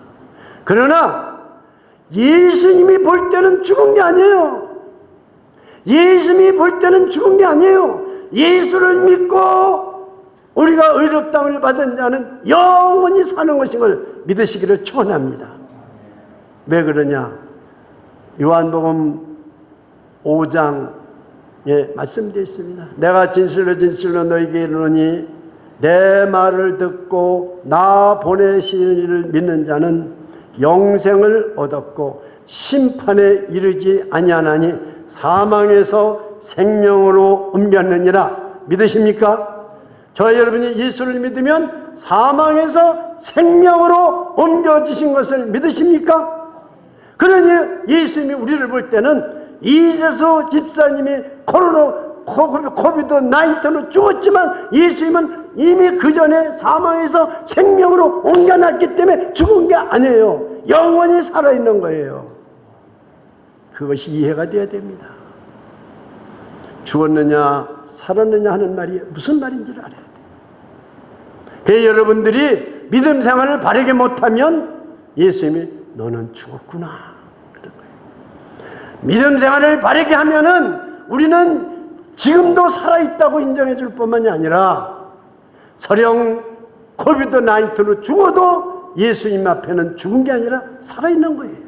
그러나 예수님이 볼 때는 죽은 게 아니에요. 예수님이 볼 때는 죽은 게 아니에요. 예수를 믿고 우리가 의롭다함을 받은 자는 영원히 사는 것인 걸 믿으시기를 축원합니다. 왜 그러냐? 요한복음 5장 예, 말씀되어 있습니다. 내가 진실로 진실로 너희에게 이르노니 내 말을 듣고 나 보내신 이를 믿는 자는 영생을 얻었고 심판에 이르지 아니하나니 사망에서 생명으로 옮겼느니라. 믿으십니까? 저와 여러분이 예수를 믿으면 사망에서 생명으로 옮겨지신 것을 믿으십니까? 그러니 예수님이 우리를 볼 때는 이재수 집사님이 코비드-19로 죽었지만 예수님은 이미 그 전에 사망에서 생명으로 옮겨놨기 때문에 죽은 게 아니에요. 영원히 살아있는 거예요. 그것이 이해가 되어야 됩니다. 죽었느냐 살았느냐 하는 말이 무슨 말인지를 알아야 돼요. 그래서 여러분들이 믿음 생활을 바르게 못하면 예수님이 너는 죽었구나 그런 거예요. 믿음 생활을 바르게 하면은 우리는 지금도 살아있다고 인정해 줄 뿐만이 아니라 설령 코비드-19로 죽어도 예수님 앞에는 죽은 게 아니라 살아있는 거예요.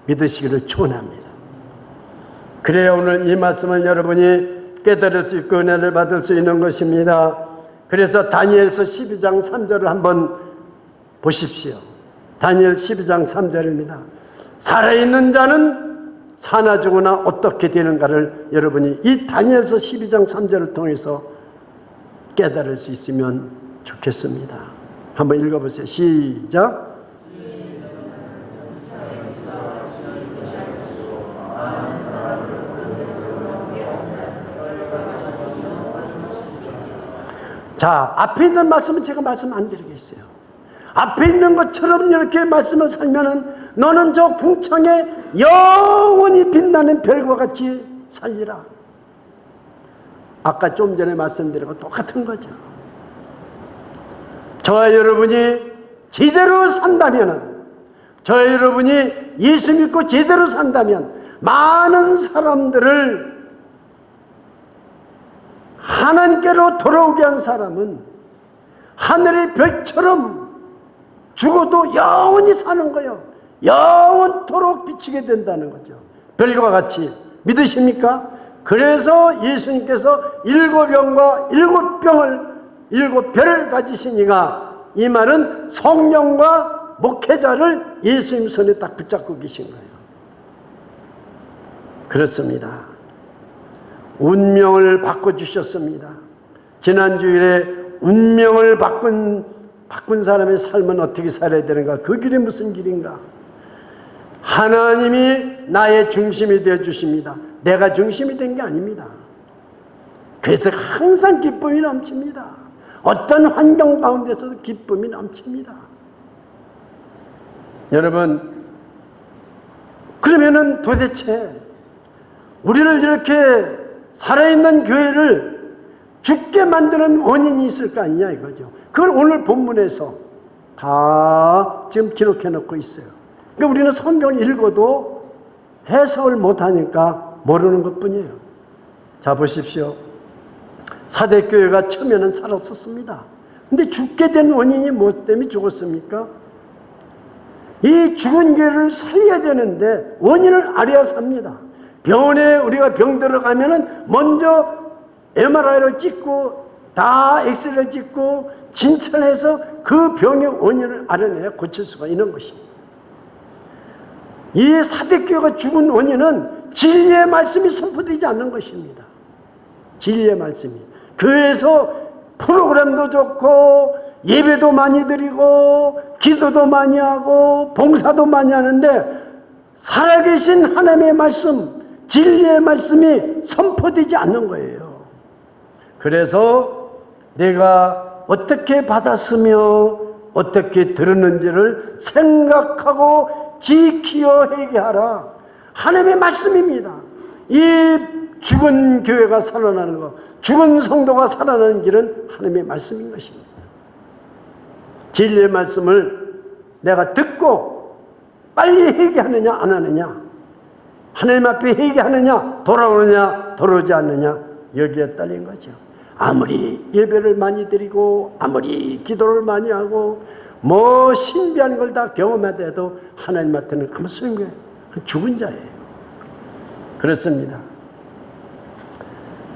믿으시기를 축원합니다. 그래야 오늘 이 말씀을 여러분이 깨달을 수 있고 은혜를 받을 수 있는 것입니다. 그래서 다니엘서 12장 3절을 한번 보십시오. 다니엘 12장 3절입니다. 살아있는 자는 사나 죽으나 어떻게 되는가를 여러분이 이 다니엘서 12장 3절을 통해서 깨달을 수 있으면 좋겠습니다. 한번 읽어보세요. 시작. 자, 앞에 있는 말씀은 제가 말씀 안 드리겠어요. 앞에 있는 것처럼 이렇게 말씀을 살면은 너는 저 궁창에 영원히 빛나는 별과 같이 살리라. 아까 좀 전에 말씀드린 거 똑같은 거죠. 저와 여러분이 제대로 산다면은, 저와 여러분이 예수 믿고 제대로 산다면 많은 사람들을 하나님께로 돌아오게 한 사람은 하늘의 별처럼 죽어도 영원히 사는 거예요. 영원토록 비추게 된다는 거죠. 별과 같이. 믿으십니까? 그래서 예수님께서 7영과 7병을 7별을 가지시니가, 이 말은 성령과 목회자를 예수님 손에 딱 붙잡고 계신 거예요. 그렇습니다. 운명을 바꿔주셨습니다. 지난주일에 운명을 바꾼 사람의 삶은 어떻게 살아야 되는가? 그 길이 무슨 길인가? 하나님이 나의 중심이 되어 주십니다. 내가 중심이 된 게 아닙니다. 그래서 항상 기쁨이 넘칩니다. 어떤 환경 가운데서도 기쁨이 넘칩니다. 여러분, 그러면은 도대체 우리를 이렇게 살아있는 교회를 죽게 만드는 원인이 있을 거 아니냐 이거죠. 그걸 오늘 본문에서 다 지금 기록해 놓고 있어요. 그러니까 우리는 성경을 읽어도 해석을 못하니까 모르는 것뿐이에요. 자, 보십시오. 사대교회가 처음에는 살았었습니다. 근데 죽게 된 원인이 무엇 때문에 죽었습니까? 이 죽은 교회를 살려야 되는데 원인을 알아야 삽니다. 병원에 우리가 병 들어가면은 먼저 MRI를 찍고 다 엑스레이를 찍고 진찰해서 그 병의 원인을 알아내야 고칠 수가 있는 것입니다. 이 사대교회가 죽은 원인은 진리의 말씀이 선포되지 않는 것입니다. 진리의 말씀이. 교회에서 프로그램도 좋고 예배도 많이 드리고 기도도 많이 하고 봉사도 많이 하는데 살아계신 하나님의 말씀, 진리의 말씀이 선포되지 않는 거예요. 그래서 내가 어떻게 받았으며 어떻게 들었는지를 생각하고 지키어 회개하라. 하나님의 말씀입니다. 이 죽은 교회가 살아나는 것, 죽은 성도가 살아나는 길은 하나님의 말씀인 것입니다. 진리의 말씀을 내가 듣고 빨리 회개하느냐 안 하느냐, 하나님 앞에 회개하느냐, 돌아오느냐 돌아오지 않느냐, 여기에 딸린 거죠. 아무리 예배를 많이 드리고 아무리 기도를 많이 하고 뭐 신비한 걸 다 경험해도 하나님한테는 아무 소용이 없어요. 죽은 자예요. 그렇습니다.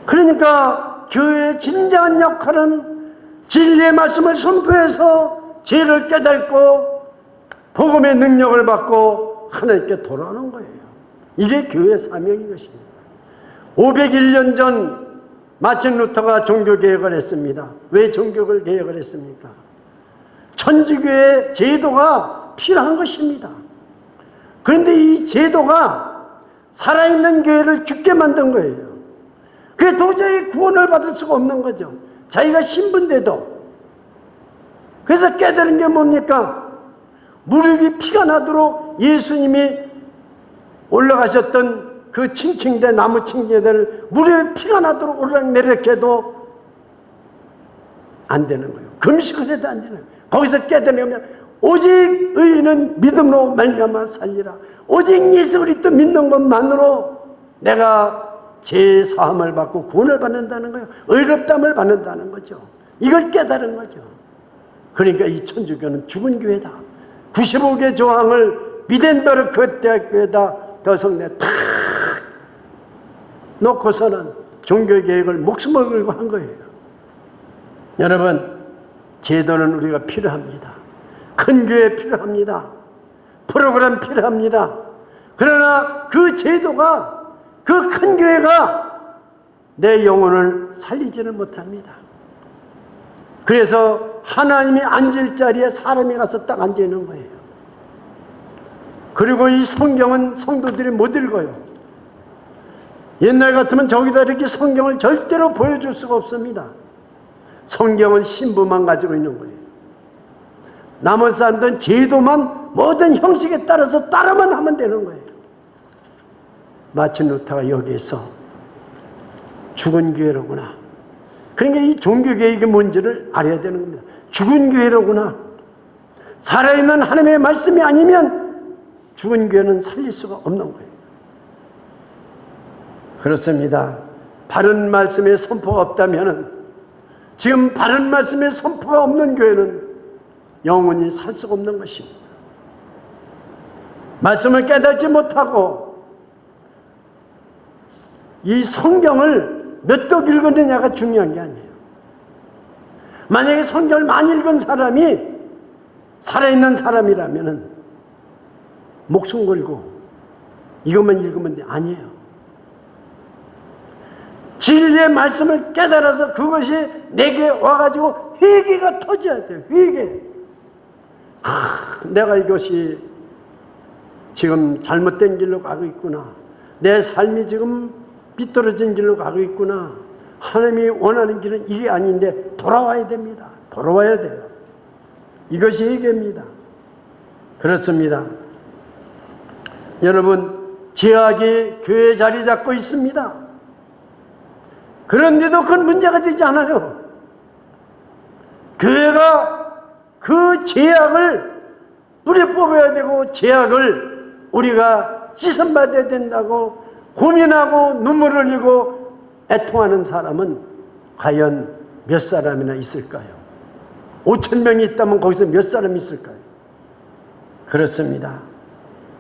그러니까 교회의 진정한 역할은 진리의 말씀을 선포해서 죄를 깨닫고 복음의 능력을 받고 하나님께 돌아오는 거예요. 이게 교회의 사명인 것입니다. 501년 전 마틴 루터가 종교개혁을 했습니다. 왜 종교개혁을 했습니까? 천주교의 제도가 필요한 것입니다. 그런데 이 제도가 살아있는 교회를 죽게 만든 거예요. 그게 도저히 구원을 받을 수가 없는 거죠. 자기가 신분돼도. 그래서 깨달은 게 뭡니까? 무릎이 피가 나도록 예수님이 올라가셨던 그 칭칭대 나무 칭칭대를 무릎에 피가 나도록 오르락내리락 해도 안 되는 거예요. 금식을 해도 안 되는 거예요. 거기서 깨달은 게 오직 의인은 믿음으로 말미암아 살리라. 오직 예수 그리스도 믿는 것만으로 내가 죄 사함을 받고 구원을 받는다는 거예요. 의롭다함을 받는다는 거죠. 이걸 깨달은 거죠. 그러니까 이 천주교는 죽은 교회다. 95개 조항을 비덴베르크 대학교에다 교성내 탁 놓고서는 종교개혁을 목숨을 걸고 한 거예요. 여러분, 제도는 우리가 필요합니다. 큰 교회 필요합니다. 프로그램 필요합니다. 그러나 그 제도가, 그 큰 교회가 내 영혼을 살리지는 못합니다. 그래서 하나님이 앉을 자리에 사람이 가서 딱 앉아 있는 거예요. 그리고 이 성경은 성도들이 못 읽어요. 옛날 같으면 저기다 이렇게 성경을 절대로 보여줄 수가 없습니다. 성경은 신부만 가지고 있는 거예요. 남은 사람들은 제도만 모든 형식에 따라서 따라만 하면 되는 거예요. 마틴 루터가 여기에서 죽은 교회로구나. 그러니까 이 종교개혁이 뭔지를 알아야 되는 겁니다. 죽은 교회로구나. 살아있는 하나님의 말씀이 아니면 죽은 교회는 살릴 수가 없는 거예요. 그렇습니다. 바른 말씀의 선포가 없다면, 지금 바른 말씀의 선포가 없는 교회는 영원히 살 수가 없는 것입니다. 말씀을 깨닫지 못하고 이 성경을 몇 독 읽었느냐가 중요한 게 아니에요. 만약에 성경을 많이 읽은 사람이 살아있는 사람이라면 목숨 걸고 이것만 읽으면 돼. 아니에요. 진리의 말씀을 깨달아서 그것이 내게 와가지고 회개가 터져야 돼요. 회개. 내가 이것이 지금 잘못된 길로 가고 있구나. 내 삶이 지금 삐뚤어진 길로 가고 있구나. 하나님이 원하는 길은 이게 아닌데 돌아와야 됩니다. 돌아와야 돼요. 이것이 회개입니다. 그렇습니다. 여러분, 죄악이 교회에 자리 잡고 있습니다. 그런데도 그건 문제가 되지 않아요. 교회가 그 죄악을 뿌리 뽑아야 되고 죄악을 우리가 씻음받아야 된다고 고민하고 눈물을 흘리고 애통하는 사람은 과연 몇 사람이나 있을까요? 5,000명이 있다면 거기서 몇 사람이 있을까요? 그렇습니다.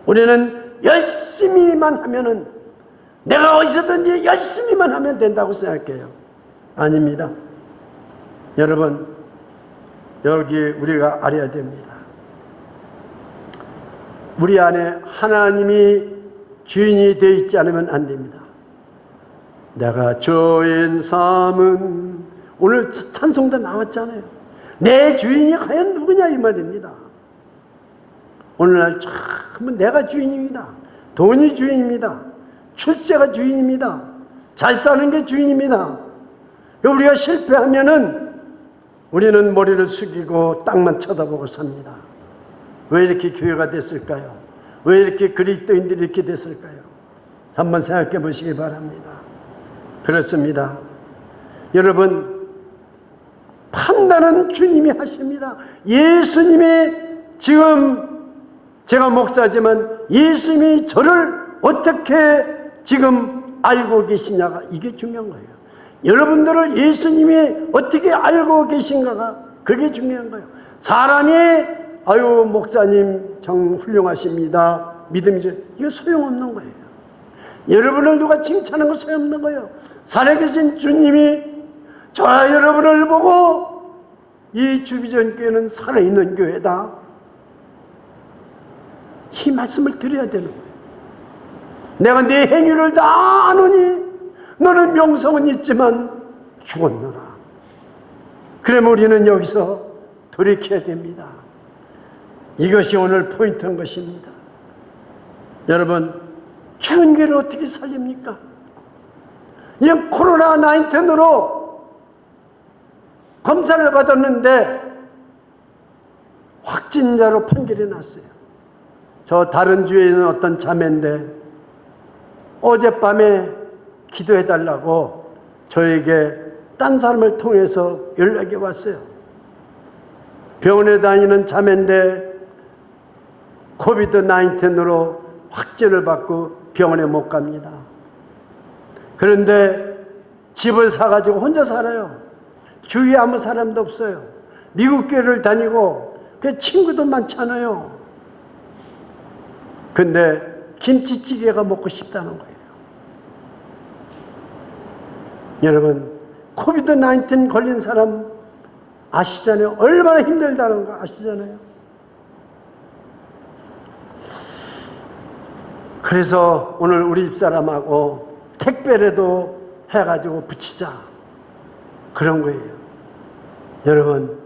우리는 열심히만 하면은, 내가 어디서든지 열심히만 하면 된다고 생각해요. 아닙니다. 여러분, 여기 우리가 알아야 됩니다. 우리 안에 하나님이 주인이 되어 있지 않으면 안 됩니다. 내가 주인 삼은, 오늘 찬송도 나왔잖아요. 내 주인이 과연 누구냐 이 말입니다. 오늘날 참 내가 주인입니다. 돈이 주인입니다. 출세가 주인입니다. 잘 사는 게 주인입니다. 우리가 실패하면은 우리는 머리를 숙이고 땅만 쳐다보고 삽니다. 왜 이렇게 교회가 됐을까요? 왜 이렇게 그리스도인들이 이렇게 됐을까요? 한번 생각해 보시기 바랍니다. 그렇습니다. 여러분, 판단은 주님이 하십니다. 예수님이, 지금 제가 목사지만 예수님이 저를 어떻게 지금 알고 계시냐가 이게 중요한 거예요. 여러분들을 예수님이 어떻게 알고 계신가가 그게 중요한 거예요. 사람이 아유 목사님 정 훌륭하십니다. 믿음이죠. 이거 소용없는 거예요. 여러분을 누가 칭찬한 거 소용없는 거예요. 살아계신 주님이 저와 여러분을 보고 이 주비전 교회는 살아있는 교회다, 이 말씀을 드려야 되는 거예요. 내가 네 행위를 다 아노니 너는 명성은 있지만 죽었노라. 그러면 우리는 여기서 돌이켜야 됩니다. 이것이 오늘 포인트인 것입니다. 여러분, 죽은 교회를 어떻게 살립니까? 이런 코로나19으로 검사를 받았는데 확진자로 판결이 났어요. 저 다른 주에 있는 어떤 자매인데 어젯밤에 기도해달라고 저에게 딴 사람을 통해서 연락이 왔어요. 병원에 다니는 자매인데 코비드19으로 확진을 받고 병원에 못 갑니다. 그런데 집을 사가지고 혼자 살아요. 주위에 아무 사람도 없어요. 미국 교회를 다니고 그 친구도 많잖아요. 근데 김치찌개가 먹고 싶다는 거예요. 여러분, 코비드19 걸린 사람 아시잖아요. 얼마나 힘들다는 거 아시잖아요. 그래서 오늘 우리 집사람하고 택배라도 해가지고 붙이자, 그런 거예요. 여러분,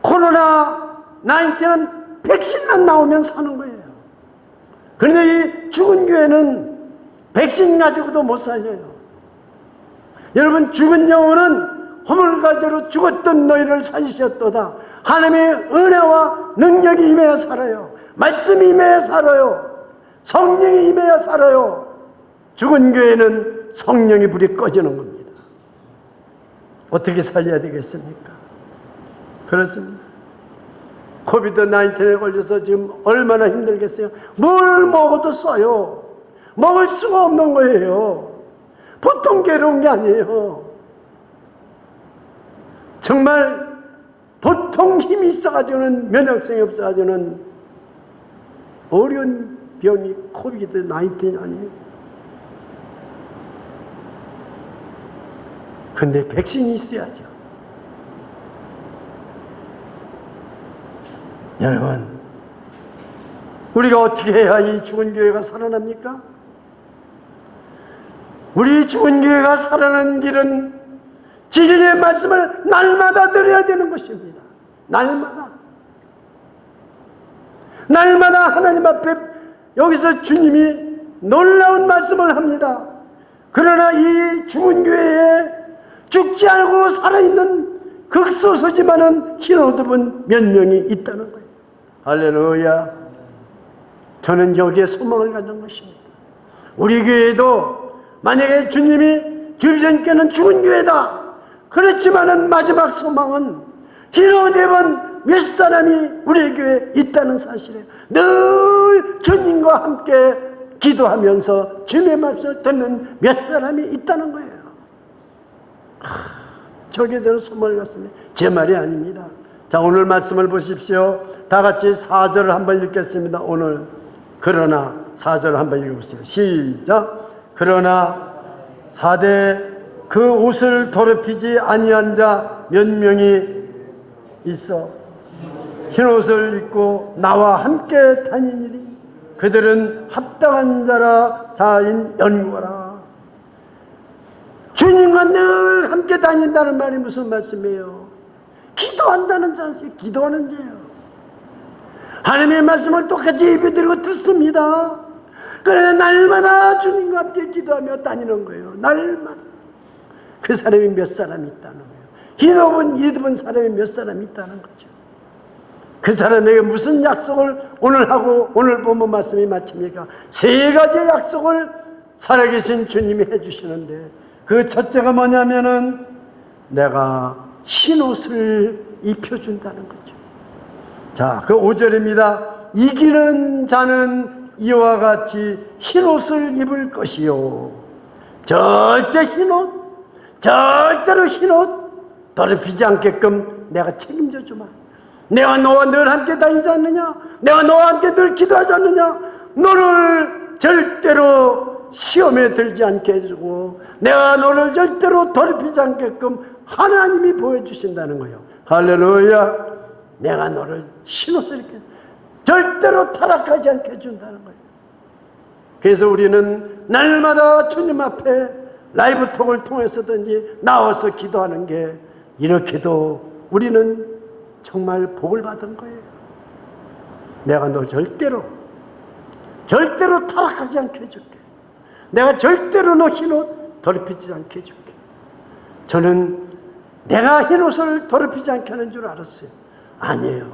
코로나19는 백신만 나오면 사는 거예요. 그런데 이 죽은 교회는 백신 가지고도 못 살려요. 여러분, 죽은 영혼은 허물가지로 죽었던 너희를 살리셨도다. 하나님의 은혜와 능력이 임해야 살아요. 말씀이 임해야 살아요. 성령이 임해야 살아요. 죽은 교회는 성령의 불이 꺼지는 겁니다. 어떻게 살려야 되겠습니까? 그렇습니다. 코비드19에 걸려서 지금 얼마나 힘들겠어요. 뭘 먹어도 써요. 먹을 수가 없는 거예요. 보통 괴로운 게 아니에요. 정말 보통 힘이 있어가지고는, 면역성이 없어가지고는 어려운 병이 코비드19 아니에요. 근데 백신이 있어야죠. 여러분, 우리가 어떻게 해야 이 죽은 교회가 살아납니까? 우리 죽은 교회가 살아나는 길은 진리의 말씀을 날마다 들어야 되는 것입니다. 날마다 하나님 앞에 여기서 주님이 놀라운 말씀을 합니다. 그러나 이 죽은 교회에 죽지 않고 살아있는 극소수지만은 흰옷입은 몇 명이 있다는 거예요. 할렐루야. 저는 여기에 소망을 갖는 것입니다. 우리 교회도 만약에 주님이 주비전교회는 죽은 교회다, 그렇지만은 마지막 소망은 흰옷 입은 몇 사람이 우리 교회에 있다는 사실에 늘 주님과 함께 기도하면서 주님의 말씀을 듣는 몇 사람이 있다는 거예요. 저게 저는 소망을 갖습니다. 제 말이 아닙니다. 자, 오늘 말씀을 보십시오. 다 같이 4절을 한번 읽겠습니다. 오늘 그러나 4절을 한번 읽어보세요. 시작. 그러나 4대 그 옷을 더럽히지 아니한 자 몇 명이 있어 흰옷을 입고 나와 함께 다니니리. 그들은 합당한 자라 자인 연구하라. 주님과 늘 함께 다닌다는 말이 무슨 말씀이에요? 기도한다는 자세요. 기도하는 자예요. 하나님의 말씀을 똑같이 예배드리고 듣습니다. 그래서 날마다 주님과 함께 기도하며 다니는 거예요. 날마다. 그 사람이 몇 사람이 있다는 거예요. 흰옷 입은 사람이 몇 사람이 있다는 거죠. 그 사람에게 무슨 약속을 오늘 하고 오늘 본문 말씀이 마칩니까? 3가지의 약속을 살아계신 주님이 해주시는데, 그 첫째가 뭐냐면은 내가 흰옷을 입혀준다는 거죠. 자, 그 5절입니다. 이기는 자는 이와 같이 흰옷을 입을 것이요. 절대 절대로 흰옷 더럽히지 않게끔 내가 책임져 주마. 내가 너와 늘 함께 다니지 않느냐? 내가 너와 함께 늘 기도하지 않느냐? 너를 절대로 시험에 들지 않게 해주고 내가 너를 절대로 더럽히지 않게끔 하나님이 보여주신다는 거예요. 할렐루야. 내가 너를 신옷을 이렇게 절대로 타락하지 않게 해준다는 거예요. 그래서 우리는 날마다 주님 앞에 라이브톡을 통해서든지 나와서 기도하는 게 이렇게도 우리는 정말 복을 받은 거예요. 내가 너 절대로 타락하지 않게 해줄게. 내가 절대로 너 흰옷 더럽히지 않게 해줄게. 저는 내가 흰옷을 더럽히지 않게 하는 줄 알았어요. 아니에요.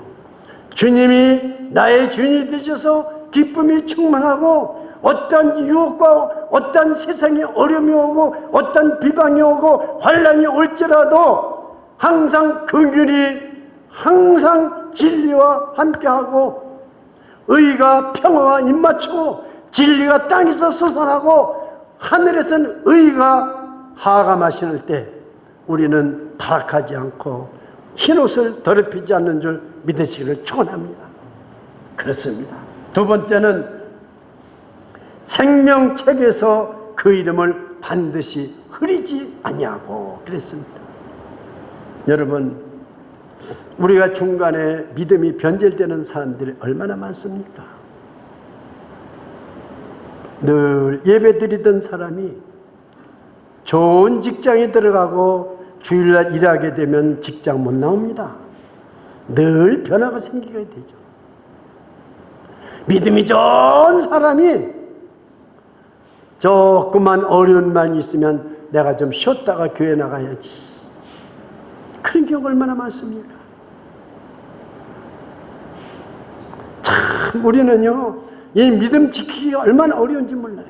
주님이 나의 주인이 되셔서 기쁨이 충만하고 어떤 유혹과 어떤 세상에 어려움이 오고 어떤 비방이 오고 환난이 올지라도 항상 긍휼히 항상 진리와 함께하고 의가 평화와 입맞추고 진리가 땅에서 솟아나고 하늘에서는 의가 하감하시는 때 우리는 타락하지 않고 흰옷을 더럽히지 않는 줄 믿으시기를 축원합니다. 그렇습니다. 두 번째는 생명책에서 그 이름을 반드시 흐리지 아니하고 그랬습니다. 여러분, 우리가 중간에 믿음이 변질되는 사람들이 얼마나 많습니까? 늘 예배드리던 사람이 좋은 직장에 들어가고 주일날 일하게 되면 직장 못 나옵니다. 늘 변화가 생기게 되죠. 믿음이 좋은 사람이 조금만 어려운 말이 있으면 내가 좀 쉬었다가 교회 나가야지. 그런 경우 얼마나 많습니까? 참 우리는요 이 믿음 지키기가 얼마나 어려운지 몰라요.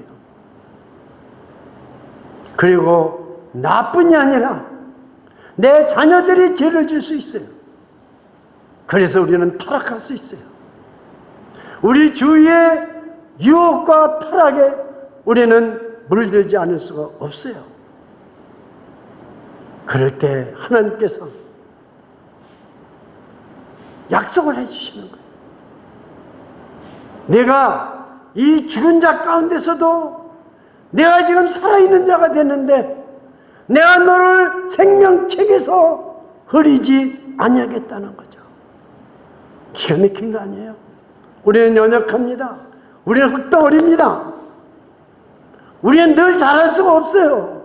그리고 나뿐이 아니라 내 자녀들이 죄를 질 수 있어요. 그래서 우리는 타락할 수 있어요. 우리 주위의 유혹과 타락에 우리는 물들지 않을 수가 없어요. 그럴 때 하나님께서 약속을 해주시는 거예요. 내가 이 죽은 자 가운데서도 내가 지금 살아있는 자가 됐는데 내가 너를 생명책에서 흐리지 아니하겠다는 거죠. 기가 막힌 거 아니에요? 우리는 연약합니다. 우리는 흙덩어리입니다. 우리는 늘 잘할 수가 없어요.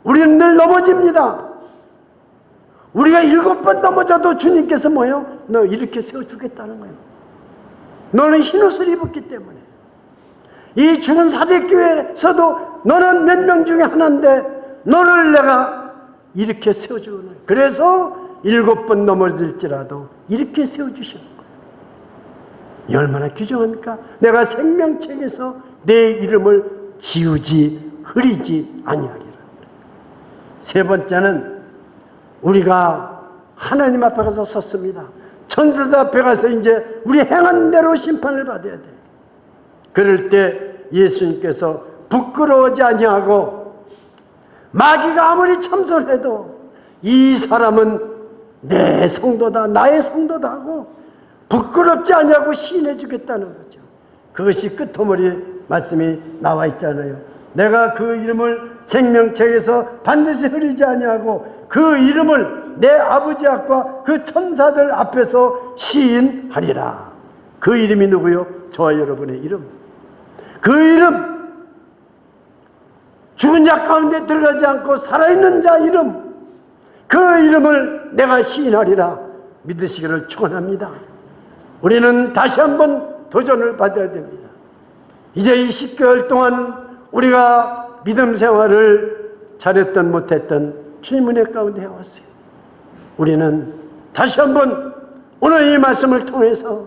우리는 늘 넘어집니다. 우리가 7번 넘어져도 주님께서 뭐예요? 너 이렇게 세워주겠다는 거예요. 너는 흰옷을 입었기 때문에. 이 죽은 사대교회에서도 너는 몇 명 중에 하나인데 너를 내가 이렇게 세워주는 거예요. 그래서 7번 넘어질지라도 이렇게 세워주시는 거예요. 얼마나 귀중합니까? 내가 생명책에서 내 이름을 지우지 흐리지 아니하리라. 세 번째는 우리가 하나님 앞에 가서 섰습니다. 천사들 앞에 가서 이제 우리 행한 대로 심판을 받아야 돼. 그럴 때 예수님께서 부끄러워하지 아니하고 마귀가 아무리 참선해도 이 사람은 내 성도다 나의 성도다 하고 부끄럽지 아니하고 시인해 주겠다는 거죠. 그것이 끝머리 말씀이 나와 있잖아요. 내가 그 이름을 생명책에서 반드시 흐리지 아니하고 그 이름을 내 아버지 앞과 그 천사들 앞에서 시인하리라. 그 이름이 누구요? 저와 여러분의 이름. 그 이름, 죽은 자 가운데 들어가지 않고 살아있는 자 이름, 그 이름을 내가 시인하리라. 믿으시기를 축원합니다. 우리는 다시 한번 도전을 받아야 됩니다. 이제 20개월 동안 우리가 믿음 생활을 잘했던 못했던 주님 은혜 가운데 해왔어요. 우리는 다시 한번 오늘 이 말씀을 통해서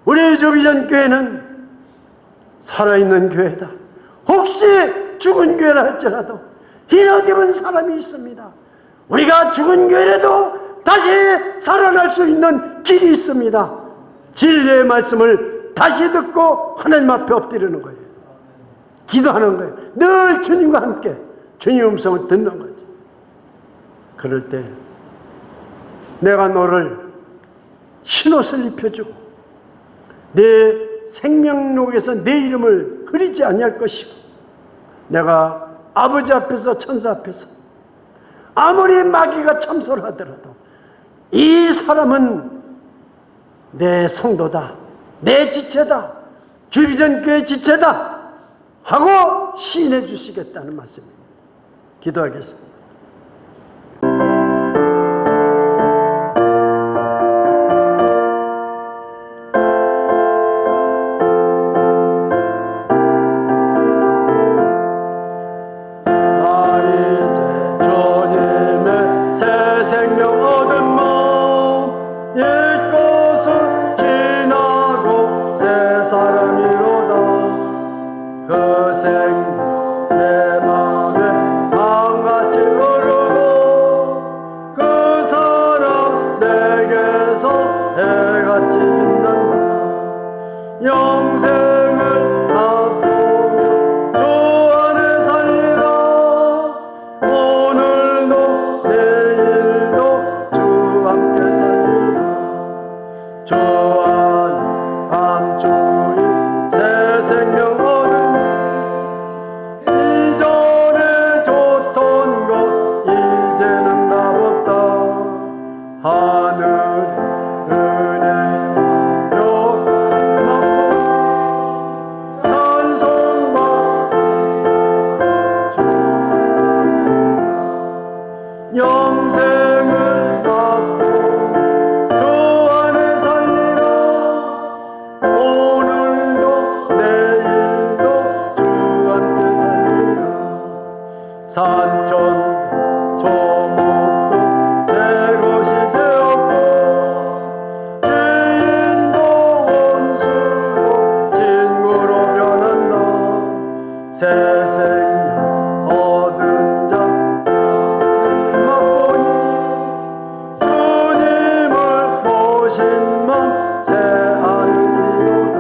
우리 조기전 교회는 살아있는 교회다. 혹시 죽은 교회라 할지라도 흰옷 입은 사람이 있습니다. 우리가 죽은 교회라도 다시 살아날 수 있는 길이 있습니다. 진리의 말씀을 다시 듣고 하나님 앞에 엎드리는 거예요. 기도하는 거예요. 늘 주님과 함께 주님의 음성을 듣는 거죠. 그럴 때 내가 너를 흰옷을 입혀주고 내 생명록에서 내 이름을 흐리지 아니할 것이고 내가 아버지 앞에서 천사 앞에서 아무리 마귀가 참소하더라도 이 사람은 내 성도다, 내 지체다, 주비전교회 지체다 하고 시인해 주시겠다는 말씀입니다. 기도하겠습니다. 생명 얻은 몸 옛 것은 지나고 새 사람이로다. 그 생명 내 맘에 강같이 흐르고 그 사랑 내게서 해같이 빛난다. 영생을 맛보며 주 안에 살리라. 오늘도 내일도 주 함께 살리라. 주 안에 감추인 새 생명 얻은 이전에 좋던 것 이제는 값없다. 하늘의 은혜 찬송과 영생을 맛보며 주 안에 살리라. 오늘도 내일도 주 함께 살리라. 산천도 조목도 새 것이 되었고 지인도 원수도 친구로 변한다. 새 생명 얻은 자 맛보니 주님을 모신 맘 새하늘 이루다.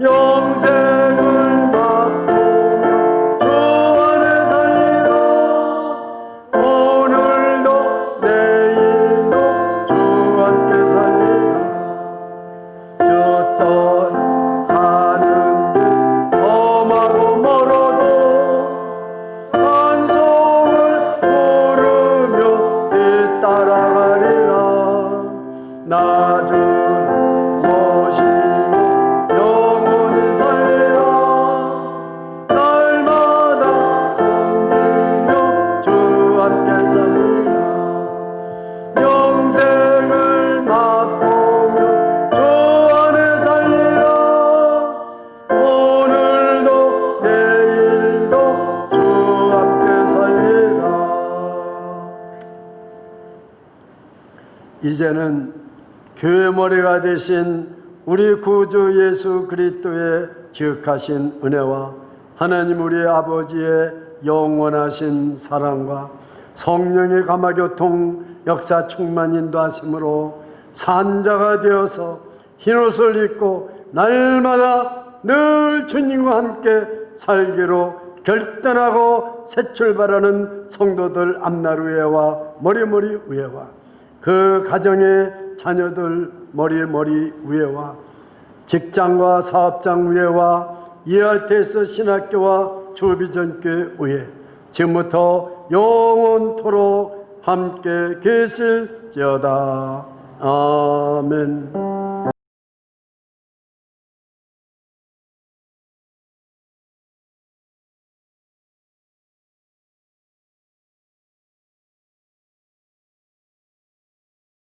영생을 맛보며 주 안에 살리라. 오늘도 내일도 주 함께 살리라. 주 떠나가는 길 험하고 멀어도 찬송을 부르며 뒤따라가리라. 나 주를 모시고 영원히 살리라. 날마다 섬기며 주 함께 살리라. 영생을 맛보며 주 안에 살리라. 오늘도 내일도 주 함께 살리라. 이제는 교회 머리가 되신 우리 구주 예수 그리스도의 지극하신 은혜와 하나님 우리 아버지의 영원하신 사랑과 성령의 감화교통 역사 충만 인도하심으로 산자가 되어서 흰옷을 입고 날마다 늘 주님과 함께 살기로 결단하고 새 출발하는 성도들 앞나루회와 머리머리 우회와 그 가정의 자녀들 머리머리 우회와 직장과 사업장 우회와 ERTS 신학교와 주비전교회 우회 지금부터 영원토록 함께 계실지어다. 아멘.